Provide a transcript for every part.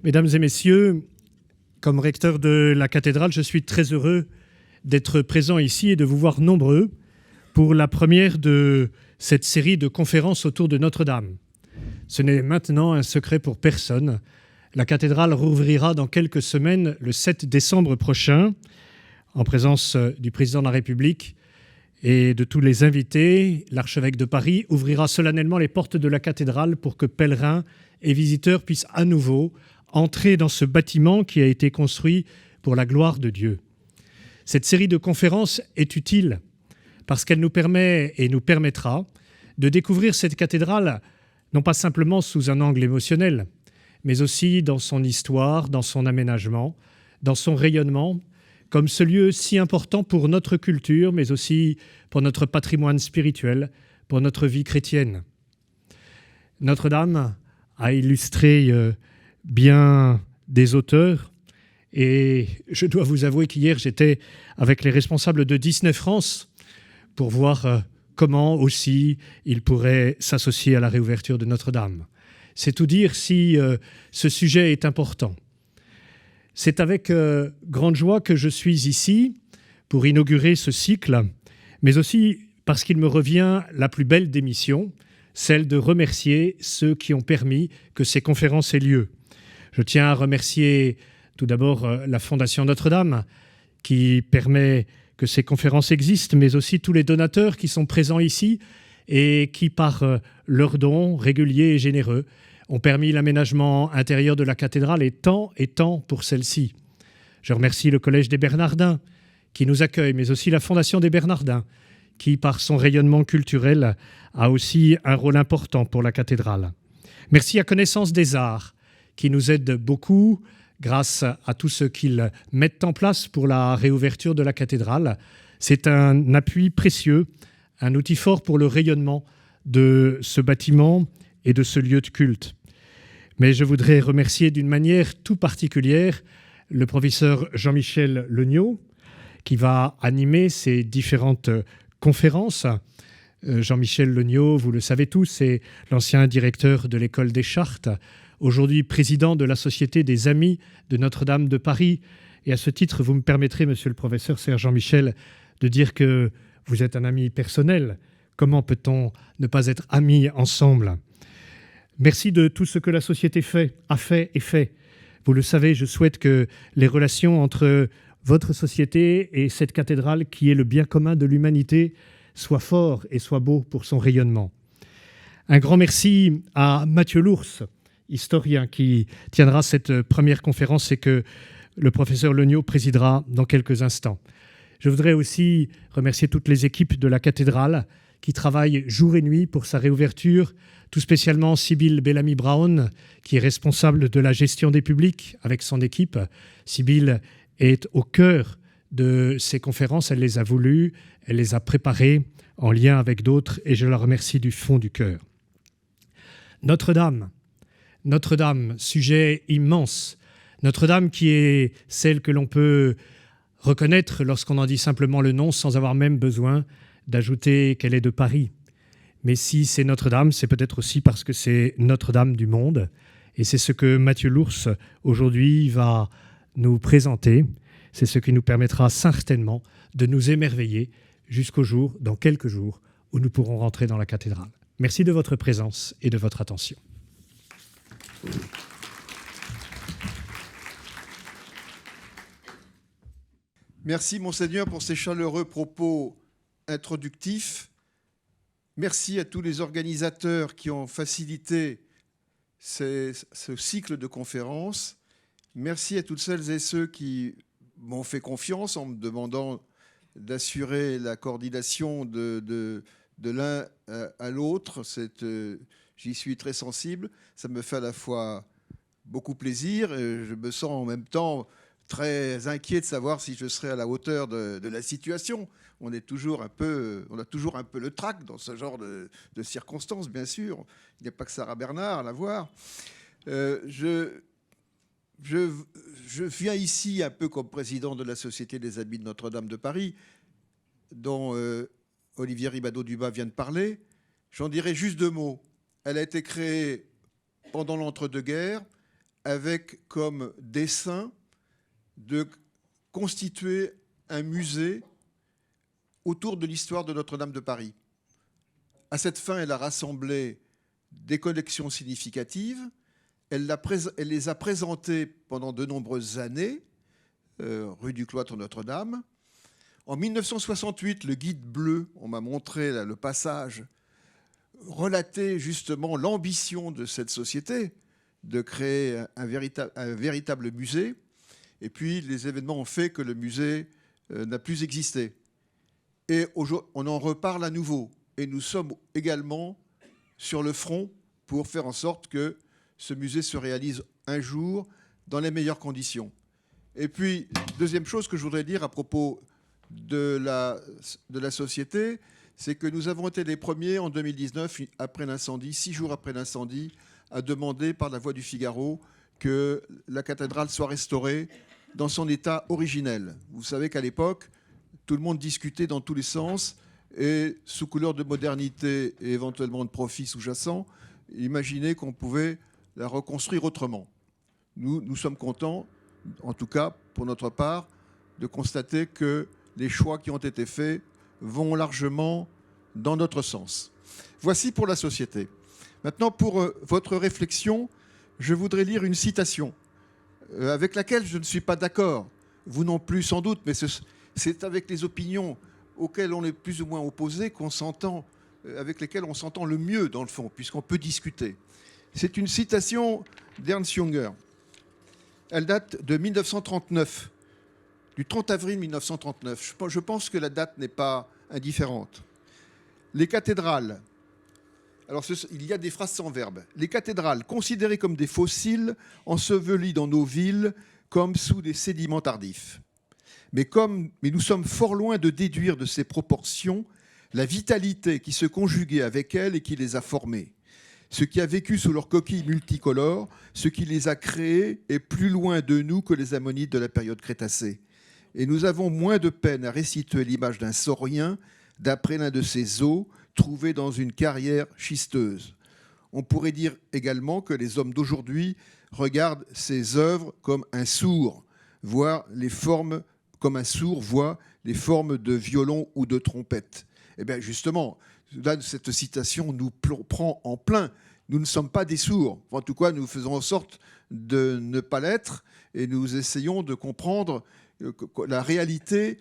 Mesdames et messieurs, comme recteur de la cathédrale, je suis très heureux d'être présent ici et de vous voir nombreux pour la première de cette série de conférences autour de Notre-Dame. Ce n'est maintenant un secret pour personne. La cathédrale rouvrira dans quelques semaines, le 7 décembre prochain, en présence du président de la République et de tous les invités. L'archevêque de Paris ouvrira solennellement les portes de la cathédrale pour que pèlerins et visiteurs puissent à nouveau entrer dans ce bâtiment qui a été construit pour la gloire de Dieu. Cette série de conférences est utile parce qu'elle nous permet et nous permettra de découvrir cette cathédrale non pas simplement sous un angle émotionnel, mais aussi dans son histoire, dans son aménagement, dans son rayonnement, comme ce lieu si important pour notre culture, mais aussi pour notre patrimoine spirituel, pour notre vie chrétienne. Notre-Dame a illustré bien des auteurs, et je dois vous avouer qu'hier, j'étais avec les responsables de Disney France pour voir comment aussi ils pourraient s'associer à la réouverture de Notre-Dame. C'est tout dire si ce sujet est important. C'est avec grande joie que je suis ici pour inaugurer ce cycle, mais aussi parce qu'il me revient la plus belle des missions, celle de remercier ceux qui ont permis que ces conférences aient lieu. Je tiens à remercier tout d'abord la Fondation Notre-Dame qui permet que ces conférences existent, mais aussi tous les donateurs qui sont présents ici et qui, par leurs dons réguliers et généreux, ont permis l'aménagement intérieur de la cathédrale et tant pour celle-ci. Je remercie le Collège des Bernardins qui nous accueille, mais aussi la Fondation des Bernardins qui, par son rayonnement culturel, a aussi un rôle important pour la cathédrale. Merci à Connaissance des Arts qui nous aide beaucoup grâce à tout ce qu'ils mettent en place pour la réouverture de la cathédrale. C'est un appui précieux, un outil fort pour le rayonnement de ce bâtiment et de ce lieu de culte. Mais je voudrais remercier d'une manière tout particulière le professeur Jean-Michel Legnaud, qui va animer ces différentes conférences. Jean-Michel Legnaud, vous le savez tous, est l'ancien directeur de l'École des Chartes, aujourd'hui président de la Société des Amis de Notre-Dame de Paris. Et à ce titre, vous me permettrez, monsieur le professeur Serge Jean-Michel, de dire que vous êtes un ami personnel. Comment peut-on ne pas être amis ensemble ? Merci de tout ce que la société a fait et fait. Vous le savez, je souhaite que les relations entre votre société et cette cathédrale, qui est le bien commun de l'humanité, soient forts et soient beaux pour son rayonnement. Un grand merci à Mathieu Lours, historien, qui tiendra cette première conférence et que le professeur Legnaud présidera dans quelques instants. Je voudrais aussi remercier toutes les équipes de la cathédrale qui travaillent jour et nuit pour sa réouverture, tout spécialement Sybille Bellamy-Brown, qui est responsable de la gestion des publics avec son équipe. Sybille est au cœur de ces conférences, elle les a voulues, elle les a préparées en lien avec d'autres et je la remercie du fond du cœur. Notre-Dame, sujet immense. Notre-Dame qui est celle que l'on peut reconnaître lorsqu'on en dit simplement le nom sans avoir même besoin d'ajouter qu'elle est de Paris. Mais si c'est Notre-Dame, c'est peut-être aussi parce que c'est Notre-Dame du monde. Et c'est ce que Mathieu Lours, aujourd'hui, va nous présenter. C'est ce qui nous permettra certainement de nous émerveiller jusqu'au jour, dans quelques jours, où nous pourrons rentrer dans la cathédrale. Merci de votre présence et de votre attention. Merci, Monseigneur, pour ces chaleureux propos introductifs. Merci à tous les organisateurs qui ont facilité ce cycle de conférences. Merci à toutes celles et ceux qui m'ont fait confiance en me demandant d'assurer la coordination de l'un à l'autre. J'y suis très sensible. Ça me fait à la fois beaucoup plaisir et je me sens en même temps très inquiet de savoir si je serai à la hauteur de la situation. On a toujours un peu le trac dans ce genre de circonstances, bien sûr. Il n'y a pas que Sarah Bernard à la voir. Je viens ici un peu comme président de la Société des Amis de Notre-Dame de Paris, dont Olivier Ribadeau-Dumas vient de parler. J'en dirai juste deux mots. Elle a été créée pendant l'entre-deux-guerres. avec comme dessein de constituer un musée autour de l'histoire de Notre-Dame de Paris. À cette fin, elle a rassemblé des collections significatives. Elle les a présentées pendant de nombreuses années, rue du Cloître Notre-Dame. En 1968, le guide bleu, on m'a montré là, le passage, relatait justement l'ambition de cette société de créer un véritable musée. Et puis, les événements ont fait que le musée n'a plus existé. Et on en reparle à nouveau. Et nous sommes également sur le front pour faire en sorte que ce musée se réalise un jour dans les meilleures conditions. Et puis, deuxième chose que je voudrais dire à propos de la société, c'est que nous avons été les premiers en 2019, après l'incendie, 6 jours après l'incendie, à demander par la Voix du Figaro que la cathédrale soit restaurée dans son état originel. Vous savez qu'à l'époque, tout le monde discutait dans tous les sens et, sous couleur de modernité et éventuellement de profit sous-jacent, imaginait qu'on pouvait la reconstruire autrement. Nous sommes contents, en tout cas pour notre part, de constater que les choix qui ont été faits vont largement dans notre sens. Voici pour la société. Maintenant, pour votre réflexion, je voudrais lire une citation avec laquelle je ne suis pas d'accord, vous non plus sans doute, mais c'est avec les opinions auxquelles on est plus ou moins opposé qu'on s'entend, avec lesquelles on s'entend le mieux dans le fond, puisqu'on peut discuter. C'est une citation d'Ernst Junger. Elle date de 1939, du 30 avril 1939. Je pense que la date n'est pas indifférente. Les cathédrales, alors il y a des phrases sans verbe. Les cathédrales, considérées comme des fossiles, ensevelies dans nos villes comme sous des sédiments tardifs. Mais nous sommes fort loin de déduire de ces proportions la vitalité qui se conjuguait avec elles et qui les a formées. Ce qui a vécu sous leurs coquilles multicolores, ce qui les a créées est plus loin de nous que les ammonites de la période crétacée. Et nous avons moins de peine à restituer l'image d'un saurien d'après l'un de ses os trouvés dans une carrière schisteuse. On pourrait dire également que les hommes d'aujourd'hui regardent ces œuvres comme un sourd, voit les formes de violon ou de trompette. Eh bien justement, là, cette citation nous prend en plein. Nous ne sommes pas des sourds. En tout cas, nous faisons en sorte de ne pas l'être et nous essayons de comprendre la réalité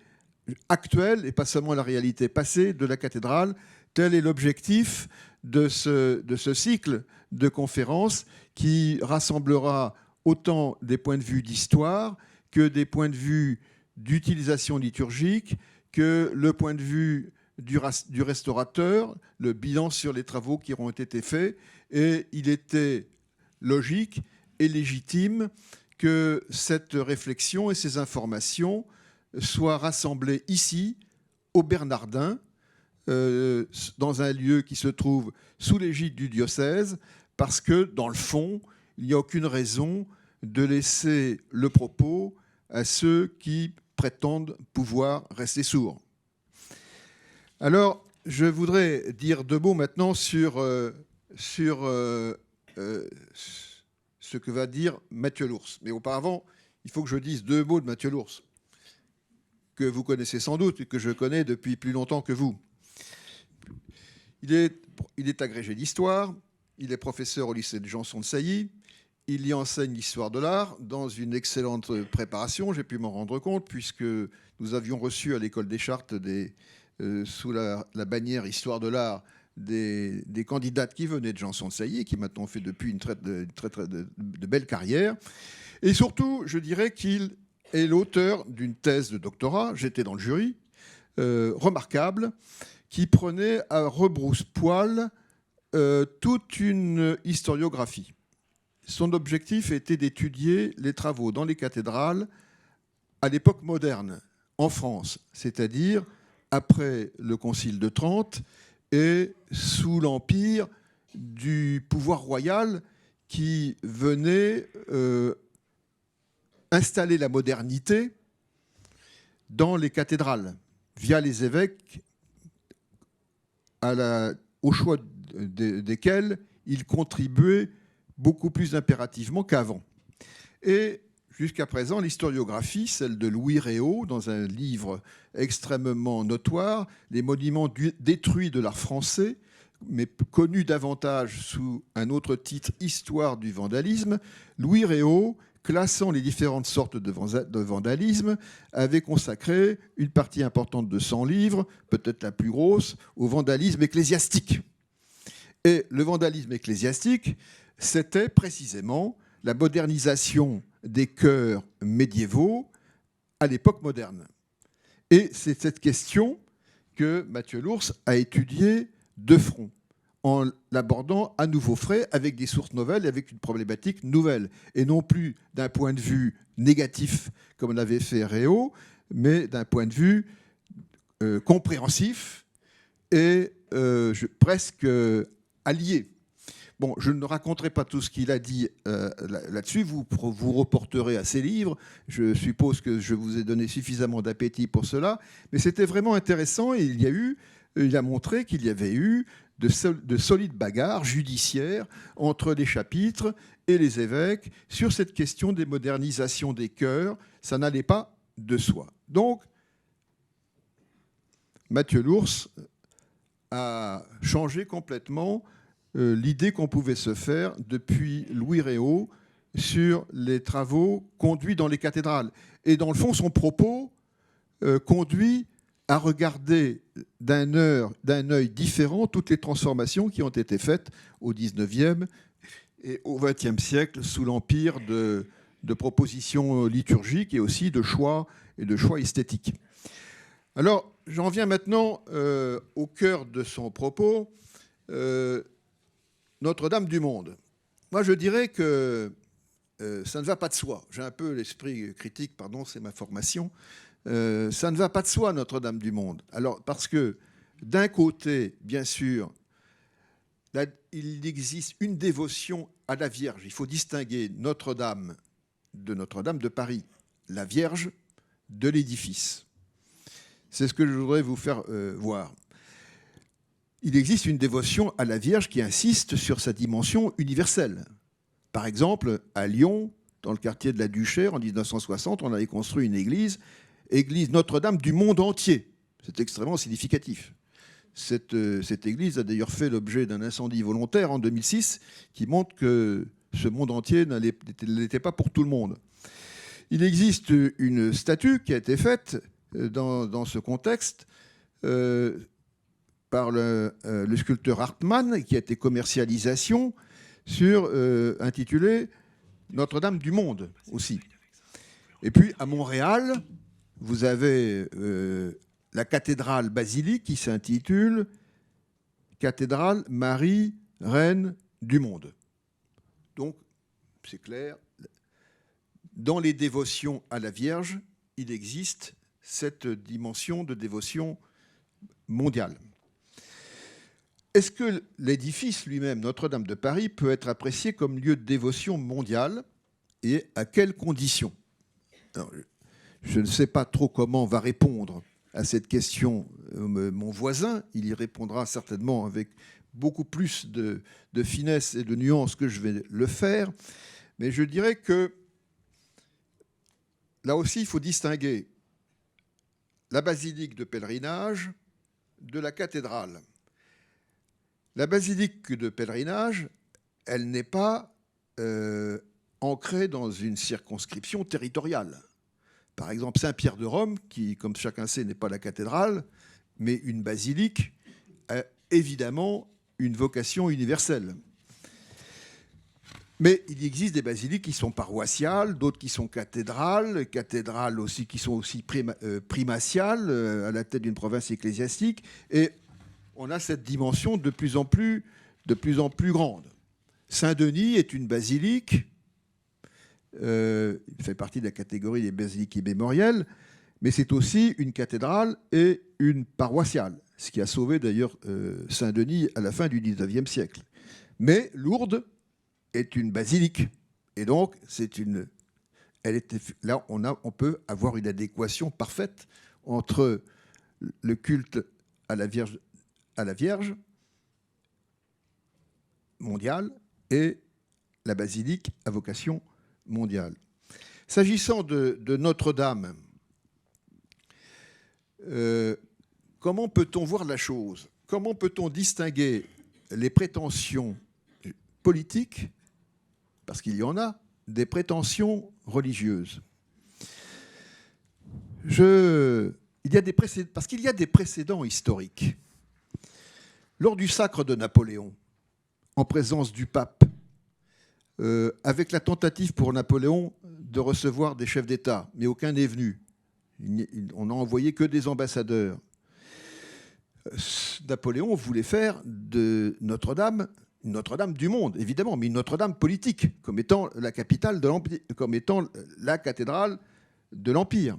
actuelle et pas seulement la réalité passée de la cathédrale. Tel est l'objectif de ce cycle de conférences qui rassemblera autant des points de vue d'histoire que des points de vue d'utilisation liturgique, que le point de vue du restaurateur, le bilan sur les travaux qui auront été faits. Et il était logique et légitime que cette réflexion et ces informations soient rassemblées ici, au Bernardin, dans un lieu qui se trouve sous l'égide du diocèse, parce que, dans le fond, il n'y a aucune raison de laisser le propos à ceux qui prétendent pouvoir rester sourds. Alors, je voudrais dire 2 mots maintenant sur ce que va dire Mathieu Lours. Mais auparavant, il faut que je dise 2 mots de Mathieu Lours, que vous connaissez sans doute et que je connais depuis plus longtemps que vous. Il est agrégé d'histoire, il est professeur au lycée de Janson de Sailly, il y enseigne l'histoire de l'art dans une excellente préparation, j'ai pu m'en rendre compte, puisque nous avions reçu à l'école des Chartes, sous la bannière Histoire de l'art, des candidates qui venaient de Janson de Sailly et qui maintenant ont fait depuis une très belle carrière. Et surtout, je dirais qu'il est l'auteur d'une thèse de doctorat, j'étais dans le jury, remarquable, qui prenait à rebrousse-poil toute une historiographie. Son objectif était d'étudier les travaux dans les cathédrales à l'époque moderne, en France, c'est-à-dire après le Concile de Trente et sous l'empire du pouvoir royal qui venait installer la modernité dans les cathédrales, via les évêques au choix desquels il contribuait beaucoup plus impérativement qu'avant. Et jusqu'à présent, l'historiographie, celle de Louis Réau, dans un livre extrêmement notoire, Les monuments détruits de l'art français, mais connu davantage sous un autre titre, Histoire du vandalisme, Louis Réau, classant les différentes sortes de vandalisme, avait consacré une partie importante de son livre, peut-être la plus grosse, au vandalisme ecclésiastique. Et le vandalisme ecclésiastique, c'était précisément la modernisation des chœurs médiévaux à l'époque moderne. Et c'est cette question que Mathieu Lours a étudiée de front, en l'abordant à nouveau frais, avec des sources nouvelles et avec une problématique nouvelle, et non plus d'un point de vue négatif, comme l'avait fait Réau, mais d'un point de vue compréhensif et presque allié. Bon, je ne raconterai pas tout ce qu'il a dit là-dessus, vous reporterez à ses livres, je suppose que je vous ai donné suffisamment d'appétit pour cela, mais c'était vraiment intéressant et il a montré qu'il y avait eu de solides bagarres judiciaires entre les chapitres et les évêques sur cette question des modernisations des chœurs, ça n'allait pas de soi. Donc, Mathieu Lours a changé complètement l'idée qu'on pouvait se faire depuis Louis Réau sur les travaux conduits dans les cathédrales. Et dans le fond, son propos conduit à regarder d'un œil différent toutes les transformations qui ont été faites au XIXe et au XXe siècle sous l'empire de propositions liturgiques et aussi de choix esthétiques. Alors, j'en viens maintenant au cœur de son propos. Notre-Dame du Monde. Moi, je dirais que ça ne va pas de soi. J'ai un peu l'esprit critique, pardon, c'est ma formation. Ça ne va pas de soi, Notre-Dame du Monde. Alors, parce que, d'un côté, bien sûr, il existe une dévotion à la Vierge. Il faut distinguer Notre-Dame de Paris, la Vierge de l'édifice. C'est ce que je voudrais vous faire voir. Il existe une dévotion à la Vierge qui insiste sur sa dimension universelle. Par exemple, à Lyon, dans le quartier de la Duchère, en 1960, on avait construit une église Notre-Dame du monde entier. C'est extrêmement significatif. Cette église a d'ailleurs fait l'objet d'un incendie volontaire en 2006 qui montre que ce monde entier n'était pas pour tout le monde. Il existe une statue qui a été faite dans ce contexte par le sculpteur Hartmann, qui a été commercialisation intitulée Notre-Dame du Monde aussi. Et puis à Montréal, vous avez la cathédrale basilique qui s'intitule Cathédrale Marie, Reine du Monde. Donc, c'est clair, dans les dévotions à la Vierge, il existe cette dimension de dévotion mondiale. Est-ce que l'édifice lui-même, Notre-Dame de Paris, peut être apprécié comme lieu de dévotion mondiale et à quelles conditions ? Alors, je ne sais pas trop comment va répondre à cette question mon voisin. Il y répondra certainement avec beaucoup plus de finesse et de nuance que je vais le faire. Mais je dirais que là aussi, il faut distinguer la basilique de pèlerinage de la cathédrale. La basilique de pèlerinage, elle n'est pas ancrée dans une circonscription territoriale. Par exemple, Saint-Pierre de Rome, qui, comme chacun sait, n'est pas la cathédrale, mais une basilique, a évidemment une vocation universelle. Mais il existe des basiliques qui sont paroissiales, d'autres qui sont cathédrales aussi qui sont aussi primatiales, à la tête d'une province ecclésiastique. Et on a cette dimension de plus en plus grande. Saint-Denis est une basilique, il fait partie de la catégorie des basiliques immémorielles, mais c'est aussi une cathédrale et une paroissiale, ce qui a sauvé d'ailleurs Saint-Denis à la fin du XIXe siècle. Mais Lourdes est une basilique, et donc là on peut avoir une adéquation parfaite entre le culte à la Vierge mondiale et la basilique à vocation mondiale. S'agissant de Notre-Dame, comment peut-on voir la chose? Comment peut-on distinguer les prétentions politiques, parce qu'il y en a, des prétentions religieuses? Parce qu'il y a des précédents historiques. Lors du sacre de Napoléon, en présence du pape, avec la tentative pour Napoléon de recevoir des chefs d'État, mais aucun n'est venu. On n'a envoyé que des ambassadeurs. Napoléon voulait faire de Notre-Dame une Notre-Dame du monde, évidemment, mais une Notre-Dame politique, comme étant la capitale de l'Empire, comme étant la cathédrale de l'Empire.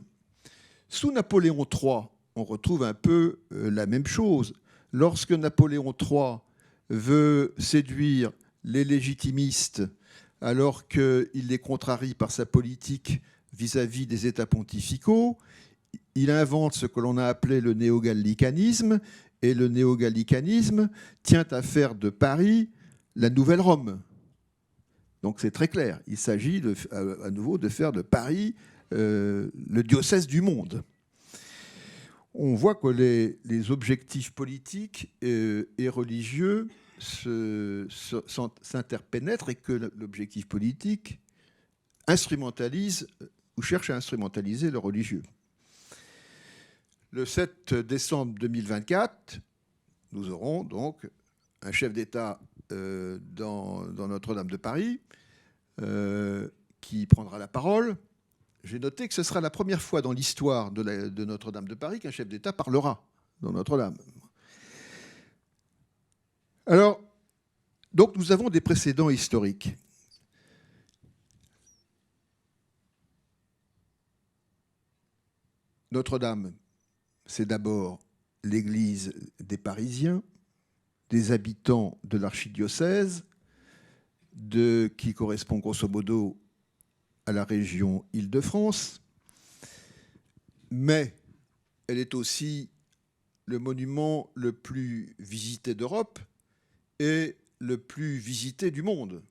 Sous Napoléon III, on retrouve un peu la même chose. Lorsque Napoléon III veut séduire les légitimistes, alors qu'il les contrarie par sa politique vis-à-vis des États pontificaux, il invente ce que l'on a appelé le néogallicanisme, et le néogallicanisme tient à faire de Paris la nouvelle Rome. Donc c'est très clair, il s'agit à nouveau de faire de Paris le diocèse du monde. On voit que les objectifs politiques et religieux s'interpénètrent et que l'objectif politique instrumentalise ou cherche à instrumentaliser le religieux. Le 7 décembre 2024, nous aurons donc un chef d'État dans Notre-Dame de Paris qui prendra la parole. J'ai noté que ce sera la première fois dans l'histoire de Notre-Dame de Paris qu'un chef d'État parlera dans Notre-Dame. Alors, donc nous avons des précédents historiques. Notre-Dame, c'est d'abord l'église des Parisiens, des habitants de l'archidiocèse, qui correspond grosso modo à la région Île-de-France, mais elle est aussi le monument le plus visité d'Europe et le plus visité du monde.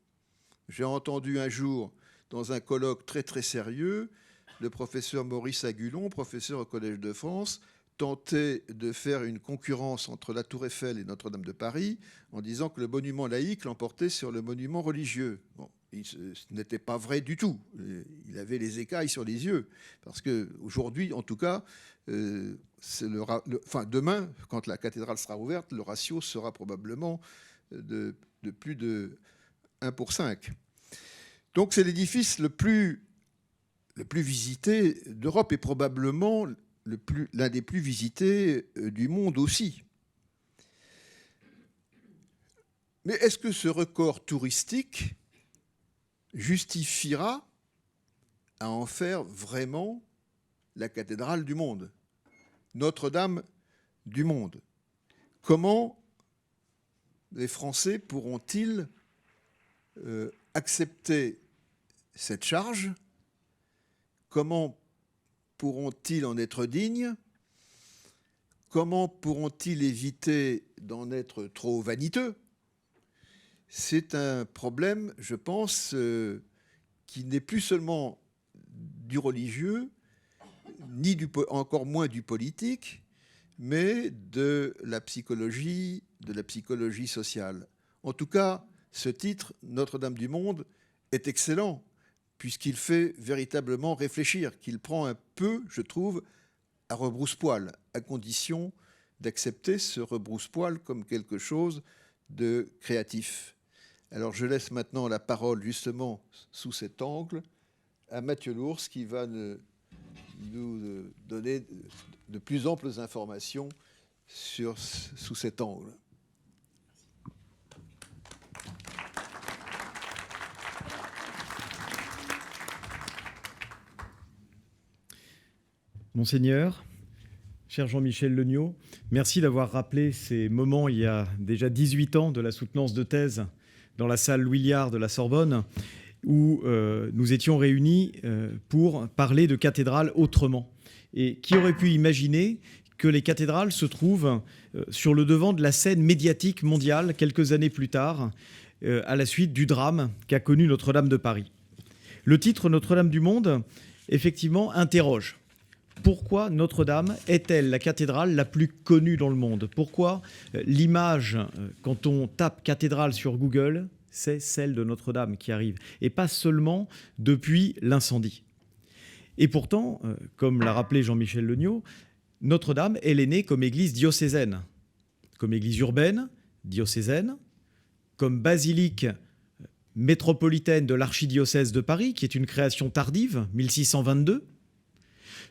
J'ai entendu un jour, dans un colloque très très sérieux, le professeur Maurice Agulon, professeur au Collège de France, tenter de faire une concurrence entre la Tour Eiffel et Notre-Dame de Paris en disant que le monument laïque l'emportait sur le monument religieux. Bon, ce n'était pas vrai du tout. Il avait les écailles sur les yeux. Parce qu'aujourd'hui, en tout cas, demain, quand la cathédrale sera ouverte, le ratio sera probablement de plus de 1 pour 5. Donc c'est l'édifice le plus visité d'Europe et probablement l'un des plus visités du monde aussi. Mais est-ce que ce record touristique justifiera à en faire vraiment la cathédrale du monde, Notre-Dame du monde? Comment les Français pourront-ils accepter cette charge? Comment pourront-ils en être dignes? Comment pourront-ils éviter d'en être trop vaniteux? C'est un problème, je pense, qui n'est plus seulement du religieux, encore moins du politique, mais de la psychologie sociale. En tout cas, ce titre, Notre-Dame du monde, est excellent, puisqu'il fait véritablement réfléchir, qu'il prend un peu, je trouve, à rebrousse-poil, à condition d'accepter ce rebrousse-poil comme quelque chose de créatif. Alors je laisse maintenant la parole, justement, sous cet angle, à Mathieu Lours, qui va nous donner de plus amples informations sous cet angle. Monseigneur, cher Jean-Michel Legnaud, merci d'avoir rappelé ces moments il y a déjà 18 ans de la soutenance de thèse dans la salle Louis Liard de la Sorbonne, où nous étions réunis pour parler de cathédrales autrement. Et qui aurait pu imaginer que les cathédrales se trouvent sur le devant de la scène médiatique mondiale quelques années plus tard, à la suite du drame qu'a connu Notre-Dame de Paris. Le titre Notre-Dame du Monde, effectivement, interroge. Pourquoi Notre-Dame est-elle la cathédrale la plus connue dans le monde? Pourquoi l'image, quand on tape cathédrale sur Google, c'est celle de Notre-Dame qui arrive, et pas seulement depuis l'incendie? Et pourtant, comme l'a rappelé Jean-Michel Legnaud, Notre-Dame, elle est née comme église diocésaine, comme église urbaine, diocésaine, comme basilique métropolitaine de l'archidiocèse de Paris, qui est une création tardive, 1622,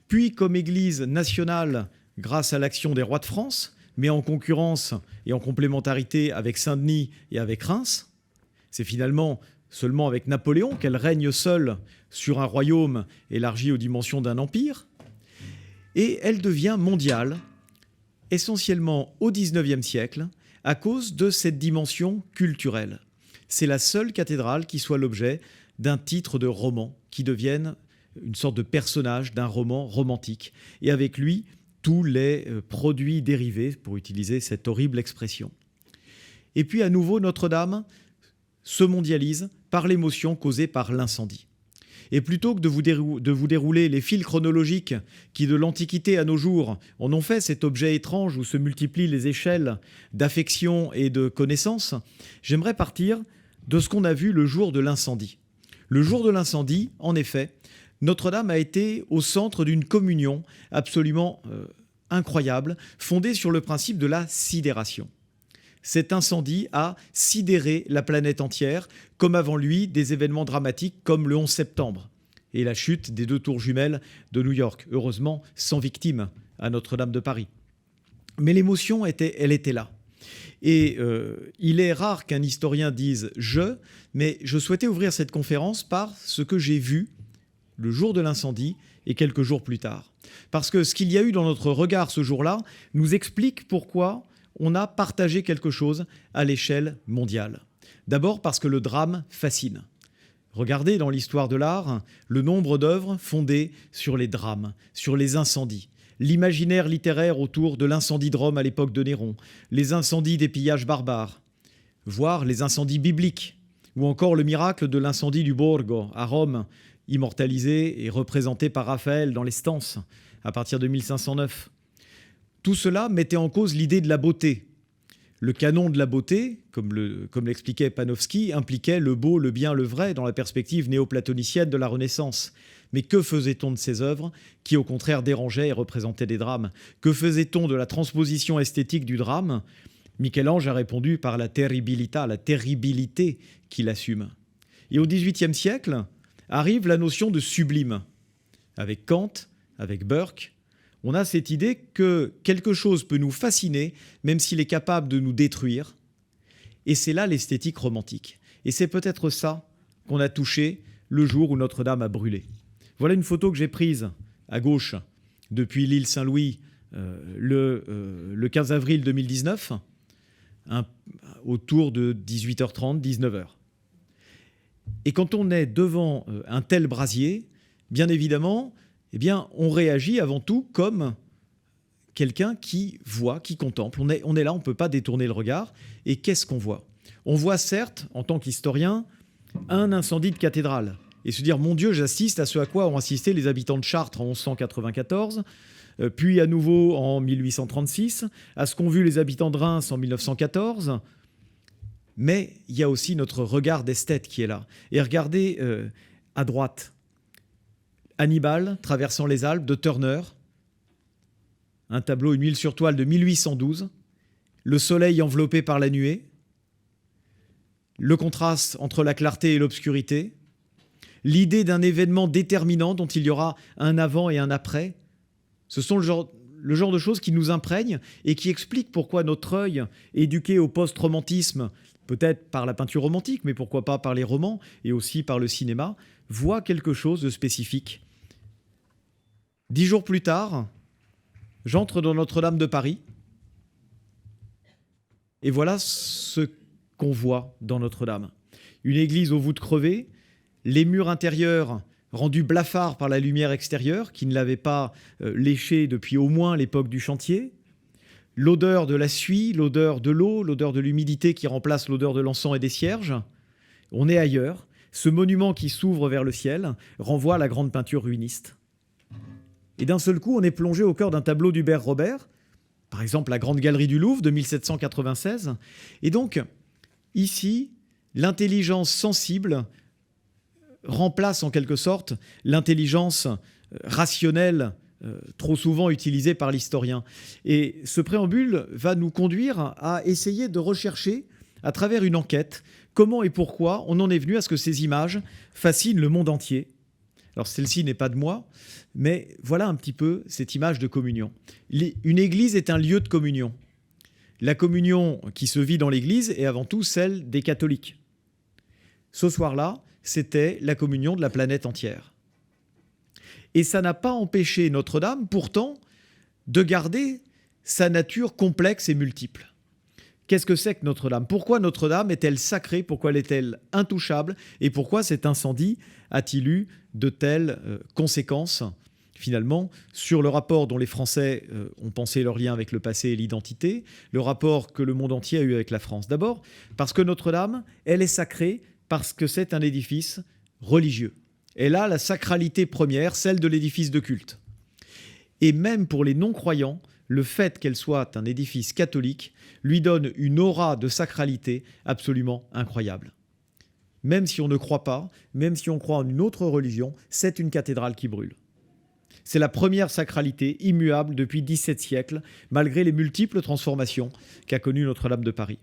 puis comme église nationale grâce à l'action des rois de France, mais en concurrence et en complémentarité avec Saint-Denis et avec Reims. C'est finalement seulement avec Napoléon qu'elle règne seule sur un royaume élargi aux dimensions d'un empire. Et elle devient mondiale, essentiellement au XIXe siècle, à cause de cette dimension culturelle. C'est la seule cathédrale qui soit l'objet d'un titre de roman, qui devienne une sorte de personnage d'un roman romantique, et avec lui, tous les produits dérivés, pour utiliser cette horrible expression. Et puis, à nouveau, Notre-Dame se mondialise par l'émotion causée par l'incendie. Et plutôt que de vous dérouler les fils chronologiques qui, de l'Antiquité à nos jours, en ont fait cet objet étrange où se multiplient les échelles d'affection et de connaissance, j'aimerais partir de ce qu'on a vu le jour de l'incendie. Le jour de l'incendie, en effet, Notre-Dame a été au centre d'une communion absolument incroyable, fondée sur le principe de la sidération. Cet incendie a sidéré la planète entière, comme avant lui des événements dramatiques comme le 11 septembre et la chute des 2 tours jumelles de New York, heureusement sans victimes à Notre-Dame de Paris. Mais l'émotion, elle était là. Et il est rare qu'un historien dise « je », mais je souhaitais ouvrir cette conférence par ce que j'ai vu le jour de l'incendie et quelques jours plus tard. Parce que ce qu'il y a eu dans notre regard ce jour-là nous explique pourquoi on a partagé quelque chose à l'échelle mondiale. D'abord parce que le drame fascine. Regardez dans l'histoire de l'art le nombre d'œuvres fondées sur les drames, sur les incendies. L'imaginaire littéraire autour de l'incendie de Rome à l'époque de Néron, les incendies des pillages barbares, voire les incendies bibliques, ou encore le miracle de l'incendie du Borgo à Rome, immortalisé et représenté par Raphaël dans les stances à partir de 1509. Tout cela mettait en cause l'idée de la beauté. Le canon de la beauté, comme l'expliquait Panofsky, impliquait le beau, le bien, le vrai dans la perspective néoplatonicienne de la Renaissance. Mais que faisait-on de ces œuvres qui, au contraire, dérangeaient et représentaient des drames? Que faisait-on de la transposition esthétique du drame? Michel-Ange a répondu par la terribilità, la terribilité qu'il assume. Et au XVIIIe siècle arrive la notion de sublime. Avec Kant, avec Burke, on a cette idée que quelque chose peut nous fasciner, même s'il est capable de nous détruire. Et c'est là l'esthétique romantique. Et c'est peut-être ça qu'on a touché le jour où Notre-Dame a brûlé. Voilà une photo que j'ai prise à gauche depuis l'île Saint-Louis le 15 avril 2019, autour de 18h30, 19h. Et quand on est devant un tel brasier, bien évidemment, on réagit avant tout comme quelqu'un qui voit, qui contemple. On est là, on ne peut pas détourner le regard. Et qu'est-ce qu'on voit? On voit certes, en tant qu'historien, un incendie de cathédrale. Et se dire, mon Dieu, j'assiste à ce à quoi ont assisté les habitants de Chartres en 1194, puis à nouveau en 1836, à ce qu'ont vu les habitants de Reims en 1914. Mais il y a aussi notre regard d'esthète qui est là. Et regardez à droite, Hannibal traversant les Alpes de Turner, un tableau, une huile sur toile de 1812, le soleil enveloppé par la nuée, le contraste entre la clarté et l'obscurité, l'idée d'un événement déterminant dont il y aura un avant et un après. Ce sont le genre de choses qui nous imprègnent et qui expliquent pourquoi notre œil, éduqué au post-romantisme, peut-être par la peinture romantique, mais pourquoi pas par les romans et aussi par le cinéma, voit quelque chose de spécifique. 10 jours plus tard, j'entre dans Notre-Dame de Paris et voilà ce qu'on voit dans Notre-Dame. Une église aux voûtes crevées, les murs intérieurs rendus blafards par la lumière extérieure qui ne l'avait pas léché depuis au moins l'époque du chantier, l'odeur de la suie, l'odeur de l'eau, l'odeur de l'humidité qui remplace l'odeur de l'encens et des cierges. On est ailleurs. ce monument qui s'ouvre vers le ciel renvoie à la grande peinture ruiniste. Et d'un seul coup, on est plongé au cœur d'un tableau d'Hubert Robert, par exemple la Grande Galerie du Louvre de 1796. Et donc, ici, l'intelligence sensible remplace en quelque sorte l'intelligence rationnelle trop souvent utilisée par l'historien. Et ce préambule va nous conduire à essayer de rechercher, à travers une enquête, comment et pourquoi on en est venu à ce que ces images fascinent le monde entier. Alors celle-ci n'est pas de moi, mais voilà un petit peu cette image de communion. Une église est un lieu de communion. La communion qui se vit dans l'église est avant tout celle des catholiques. Ce soir-là, c'était la communion de la planète entière. Et ça n'a pas empêché Notre-Dame, pourtant, de garder sa nature complexe et multiple. Qu'est-ce que c'est que Notre-Dame ? Pourquoi Notre-Dame est-elle sacrée ? Pourquoi est-elle intouchable ? Et pourquoi cet incendie a-t-il eu de telles conséquences, finalement, sur le rapport dont les Français ont pensé leur lien avec le passé et l'identité, le rapport que le monde entier a eu avec la France ? D'abord, parce que Notre-Dame, elle est sacrée parce que c'est un édifice religieux. Elle a la sacralité première, celle de l'édifice de culte. Et même pour les non-croyants, le fait qu'elle soit un édifice catholique lui donne une aura de sacralité absolument incroyable. Même si on ne croit pas, même si on croit en une autre religion, c'est une cathédrale qui brûle. C'est la première sacralité immuable depuis 17 siècles, malgré les multiples transformations qu'a connues Notre-Dame de Paris.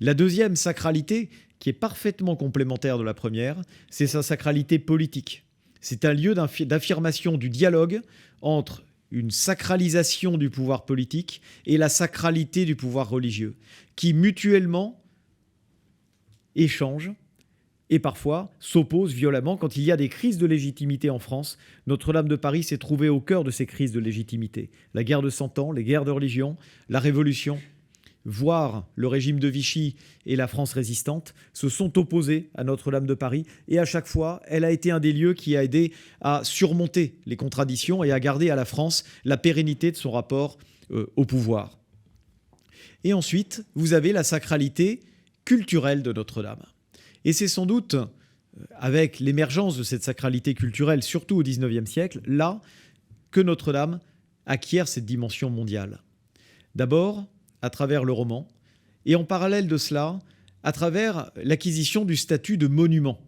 La deuxième sacralité, qui est parfaitement complémentaire de la première, c'est sa sacralité politique. C'est un lieu d'affirmation du dialogue entre une sacralisation du pouvoir politique et la sacralité du pouvoir religieux, qui mutuellement échangent et parfois s'opposent violemment quand il y a des crises de légitimité en France. Notre-Dame de Paris s'est trouvée au cœur de ces crises de légitimité. La guerre de 100 ans, les guerres de religion, la Révolution, voire le régime de Vichy et la France résistante, se sont opposés à Notre-Dame de Paris. Et à chaque fois, elle a été un des lieux qui a aidé à surmonter les contradictions et à garder à la France la pérennité de son rapport au pouvoir. Et ensuite, vous avez la sacralité culturelle de Notre-Dame. Et c'est sans doute avec l'émergence de cette sacralité culturelle, surtout au XIXe siècle, là que Notre-Dame acquiert cette dimension mondiale. D'abord, à travers le roman, et en parallèle de cela, à travers l'acquisition du statut de monument.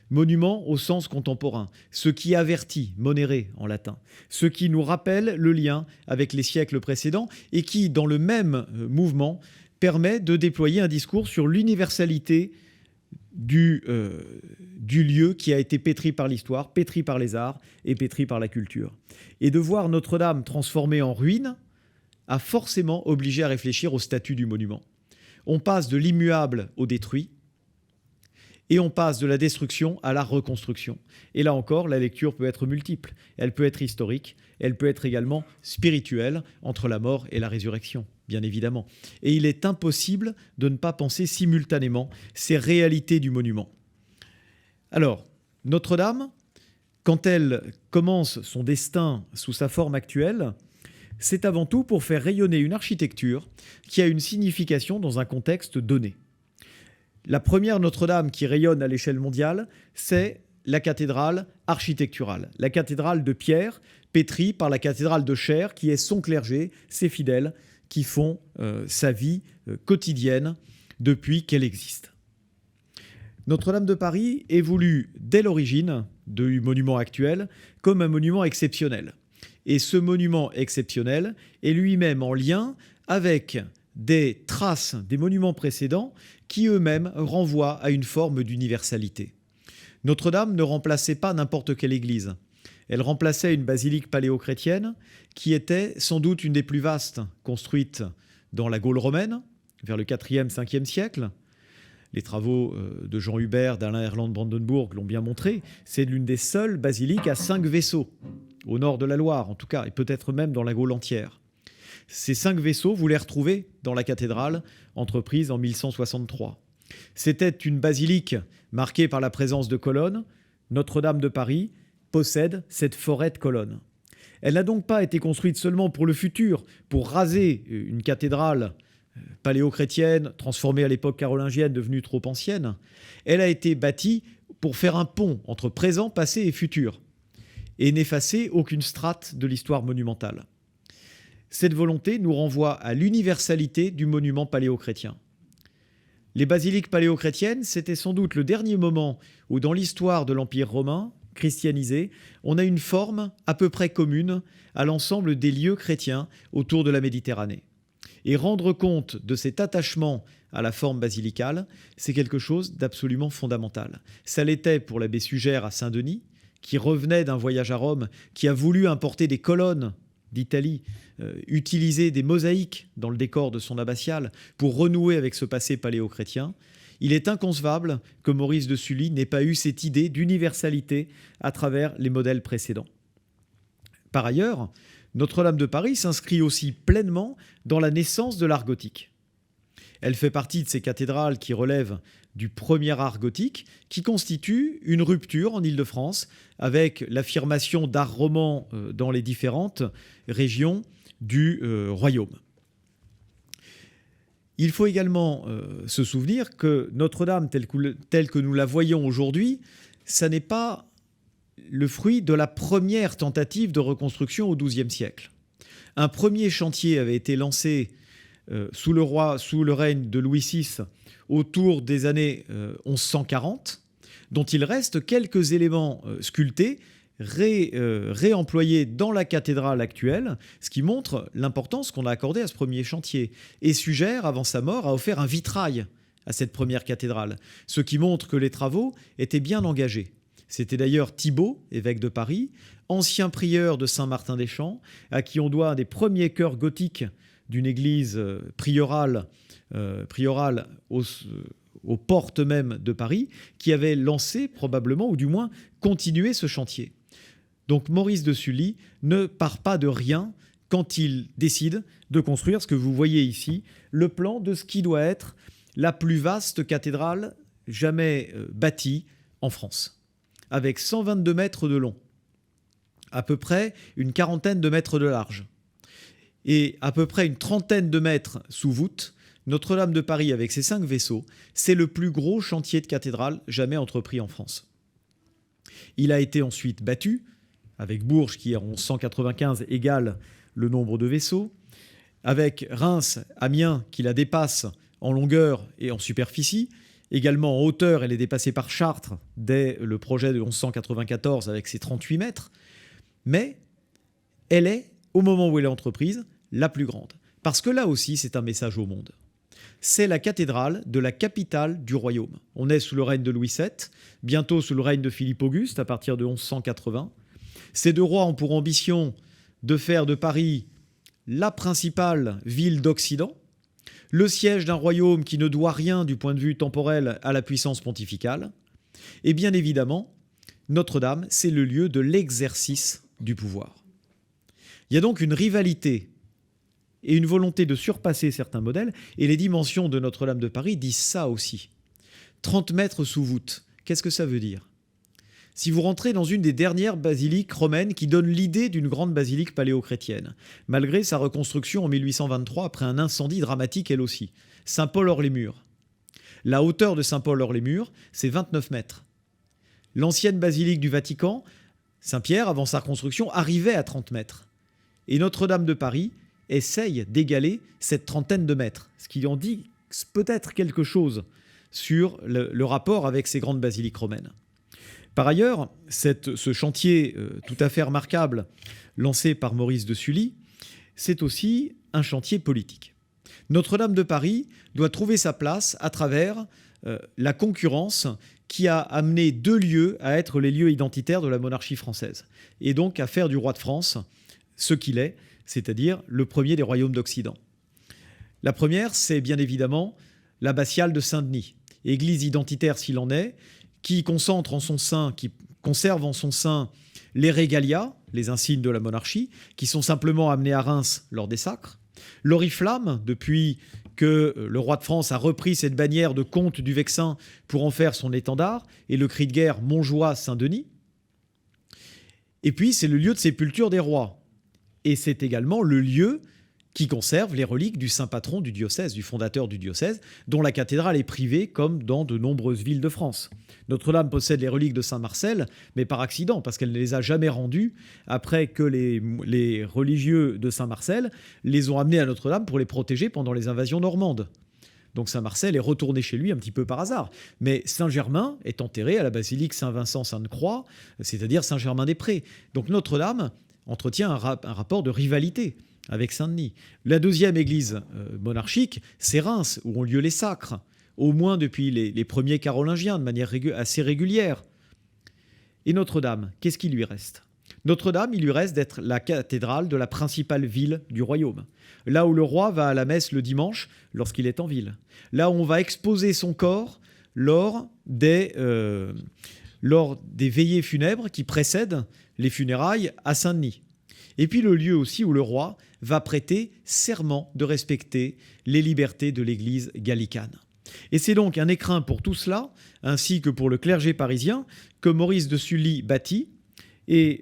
Monument au sens contemporain, ce qui avertit, monere en latin, ce qui nous rappelle le lien avec les siècles précédents et qui, dans le même mouvement, permet de déployer un discours sur l'universalité du lieu qui a été pétri par l'histoire, pétri par les arts et pétri par la culture. Et de voir Notre-Dame transformée en ruine a forcément obligé à réfléchir au statut du monument. On passe de l'immuable au détruit, et on passe de la destruction à la reconstruction. Et là encore, la lecture peut être multiple. Elle peut être historique, elle peut être également spirituelle, entre la mort et la résurrection, bien évidemment. Et il est impossible de ne pas penser simultanément ces réalités du monument. Alors, Notre-Dame, quand elle commence son destin sous sa forme actuelle, c'est avant tout pour faire rayonner une architecture qui a une signification dans un contexte donné. La première Notre-Dame qui rayonne à l'échelle mondiale, c'est la cathédrale architecturale, la cathédrale de pierre, pétrie par la cathédrale de chair, qui est son clergé, ses fidèles, qui font sa vie quotidienne depuis qu'elle existe. Notre-Dame de Paris est voulue dès l'origine du monument actuel comme un monument exceptionnel. Et ce monument exceptionnel est lui-même en lien avec des traces des monuments précédents qui eux-mêmes renvoient à une forme d'universalité. Notre-Dame ne remplaçait pas n'importe quelle église. Elle remplaçait une basilique paléo-chrétienne qui était sans doute une des plus vastes construites dans la Gaule romaine, vers le 4e, 5e siècle. Les travaux de Jean Hubert, d'Alain Erland-Brandenburg l'ont bien montré. C'est l'une des seules basiliques à 5 vaisseaux, au nord de la Loire en tout cas, et peut-être même dans la Gaule entière. Ces 5 vaisseaux, vous les retrouvez dans la cathédrale, entreprise en 1163. C'était une basilique marquée par la présence de colonnes. Notre-Dame de Paris possède cette forêt de colonnes. Elle n'a donc pas été construite seulement pour le futur, pour raser une cathédrale paléo-chrétienne, transformée à l'époque carolingienne, devenue trop ancienne, elle a été bâtie pour faire un pont entre présent, passé et futur, et n'effacer aucune strate de l'histoire monumentale. Cette volonté nous renvoie à l'universalité du monument paléo-chrétien. Les basiliques paléo-chrétiennes, c'était sans doute le dernier moment où, dans l'histoire de l'Empire romain, christianisé, on a une forme à peu près commune à l'ensemble des lieux chrétiens autour de la Méditerranée. Et rendre compte de cet attachement à la forme basilicale, c'est quelque chose d'absolument fondamental. Ça l'était pour l'abbé Sugère à Saint-Denis, qui revenait d'un voyage à Rome, qui a voulu importer des colonnes d'Italie, utiliser des mosaïques dans le décor de son abbatiale pour renouer avec ce passé paléo-chrétien. Il est inconcevable que Maurice de Sully n'ait pas eu cette idée d'universalité à travers les modèles précédents. Par ailleurs, Notre-Dame de Paris s'inscrit aussi pleinement dans la naissance de l'art gothique. Elle fait partie de ces cathédrales qui relèvent du premier art gothique, qui constitue une rupture en Île-de-France avec l'affirmation d'art roman dans les différentes régions du royaume. Il faut également se souvenir que Notre-Dame, telle que nous la voyons aujourd'hui, ça n'est pas le fruit de la première tentative de reconstruction au XIIe siècle. Un premier chantier avait été lancé sous le règne de Louis VI autour des années 1140, dont il reste quelques éléments sculptés, réemployés dans la cathédrale actuelle, ce qui montre l'importance qu'on a accordée à ce premier chantier. Et Sugère, avant sa mort, a offert un vitrail à cette première cathédrale, ce qui montre que les travaux étaient bien engagés. C'était d'ailleurs Thibaut, évêque de Paris, ancien prieur de Saint-Martin-des-Champs, à qui on doit un des premiers chœurs gothiques d'une église priorale aux portes même de Paris, qui avait lancé probablement, ou du moins continué ce chantier. Donc Maurice de Sully ne part pas de rien quand il décide de construire ce que vous voyez ici, le plan de ce qui doit être la plus vaste cathédrale jamais bâtie en France, avec 122 mètres de long, à peu près une quarantaine de mètres de large, et à peu près une trentaine de mètres sous voûte. Notre-Dame de Paris, avec ses 5 vaisseaux, c'est le plus gros chantier de cathédrale jamais entrepris en France. Il a été ensuite battu, avec Bourges qui en 1195 égale le nombre de vaisseaux, avec Reims, Amiens qui la dépasse en longueur et en superficie. Également en hauteur, elle est dépassée par Chartres dès le projet de 1194 avec ses 38 mètres. Mais elle est, au moment où elle est entreprise, la plus grande. Parce que là aussi, c'est un message au monde. C'est la cathédrale de la capitale du royaume. On est sous le règne de Louis VII, bientôt sous le règne de Philippe Auguste à partir de 1180. Ces deux rois ont pour ambition de faire de Paris la principale ville d'Occident, le siège d'un royaume qui ne doit rien du point de vue temporel à la puissance pontificale. Et bien évidemment, Notre-Dame, c'est le lieu de l'exercice du pouvoir. Il y a donc une rivalité et une volonté de surpasser certains modèles, et les dimensions de Notre-Dame de Paris disent ça aussi. 30 mètres sous voûte, qu'est-ce que ça veut dire ? Si vous rentrez dans une des dernières basiliques romaines qui donne l'idée d'une grande basilique paléo-chrétienne, malgré sa reconstruction en 1823 après un incendie dramatique elle aussi, Saint-Paul-hors-les-Murs. La hauteur de Saint-Paul-hors-les-Murs, c'est 29 mètres. L'ancienne basilique du Vatican, Saint-Pierre, avant sa reconstruction, arrivait à 30 mètres. Et Notre-Dame de Paris essaye d'égaler cette trentaine de mètres, ce qui en dit peut-être quelque chose sur le rapport avec ces grandes basiliques romaines. Par ailleurs, ce chantier tout à fait remarquable lancé par Maurice de Sully, c'est aussi un chantier politique. Notre-Dame de Paris doit trouver sa place à travers la concurrence qui a amené 2 lieux à être les lieux identitaires de la monarchie française, et donc à faire du roi de France ce qu'il est, c'est-à-dire le premier des royaumes d'Occident. La première, c'est bien évidemment l'abbatiale de Saint-Denis, église identitaire s'il en est, qui conserve en son sein les régalias, les insignes de la monarchie, qui sont simplement amenés à Reims lors des sacres, l'oriflamme, depuis que le roi de France a repris cette bannière de comte du Vexin pour en faire son étendard, et le cri de guerre Montjoie-Saint-Denis. Et puis, c'est le lieu de sépulture des rois. Et c'est également le lieu qui conserve les reliques du saint patron du diocèse, du fondateur du diocèse, dont la cathédrale est privée, comme dans de nombreuses villes de France. Notre-Dame possède les reliques de Saint-Marcel, mais par accident, parce qu'elle ne les a jamais rendues après que les religieux de Saint-Marcel les ont amenés à Notre-Dame pour les protéger pendant les invasions normandes. Donc Saint-Marcel est retourné chez lui un petit peu par hasard. Mais Saint-Germain est enterré à la basilique Saint-Vincent-Sainte-Croix, c'est-à-dire Saint-Germain-des-Prés. Donc Notre-Dame entretient un rapport de rivalité avec Saint-Denis. La deuxième église monarchique, c'est Reims, où ont lieu les sacres, au moins depuis les premiers carolingiens, de manière assez régulière. Et Notre-Dame, qu'est-ce qui lui reste ? Notre-Dame, il lui reste d'être la cathédrale de la principale ville du royaume. Là où le roi va à la messe le dimanche lorsqu'il est en ville. Là où on va exposer son corps lors des veillées funèbres qui précèdent les funérailles à Saint-Denis. Et puis le lieu aussi où le roi va prêter serment de respecter les libertés de l'Église gallicane. Et c'est donc un écrin pour tout cela, ainsi que pour le clergé parisien, que Maurice de Sully bâtit. Et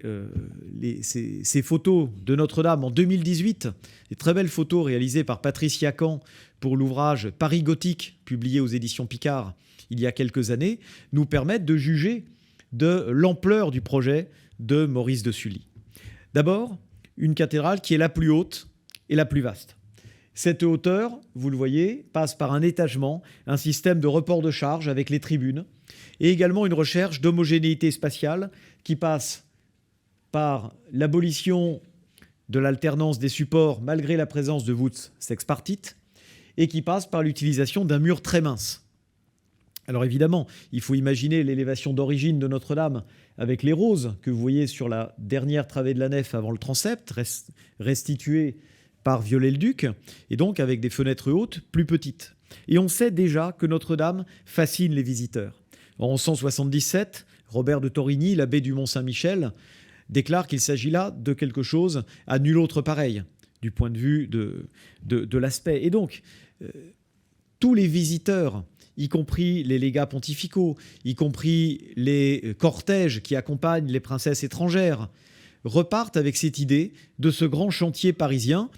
ces photos de Notre-Dame en 2018, des très belles photos réalisées par Patrice Yacan pour l'ouvrage Paris gothique, publié aux éditions Picard il y a quelques années, nous permettent de juger de l'ampleur du projet de Maurice de Sully. D'abord, une cathédrale qui est la plus haute et la plus vaste. Cette hauteur, vous le voyez, passe par un étagement, un système de report de charge avec les tribunes, et également une recherche d'homogénéité spatiale qui passe par l'abolition de l'alternance des supports malgré la présence de voûtes sexpartites, et qui passe par l'utilisation d'un mur très mince. Alors évidemment, il faut imaginer l'élévation d'origine de Notre-Dame avec les roses que vous voyez sur la dernière travée de la nef avant le transept, restituée par Viollet-le-Duc, et donc avec des fenêtres hautes plus petites. Et on sait déjà que Notre-Dame fascine les visiteurs. En 1177, Robert de Torigny, l'abbé du Mont-Saint-Michel, déclare qu'il s'agit là de quelque chose à nul autre pareil, du point de vue de l'aspect. Et donc, tous les visiteurs, y compris les légats pontificaux, y compris les cortèges qui accompagnent les princesses étrangères, repartent avec cette idée de ce grand chantier parisien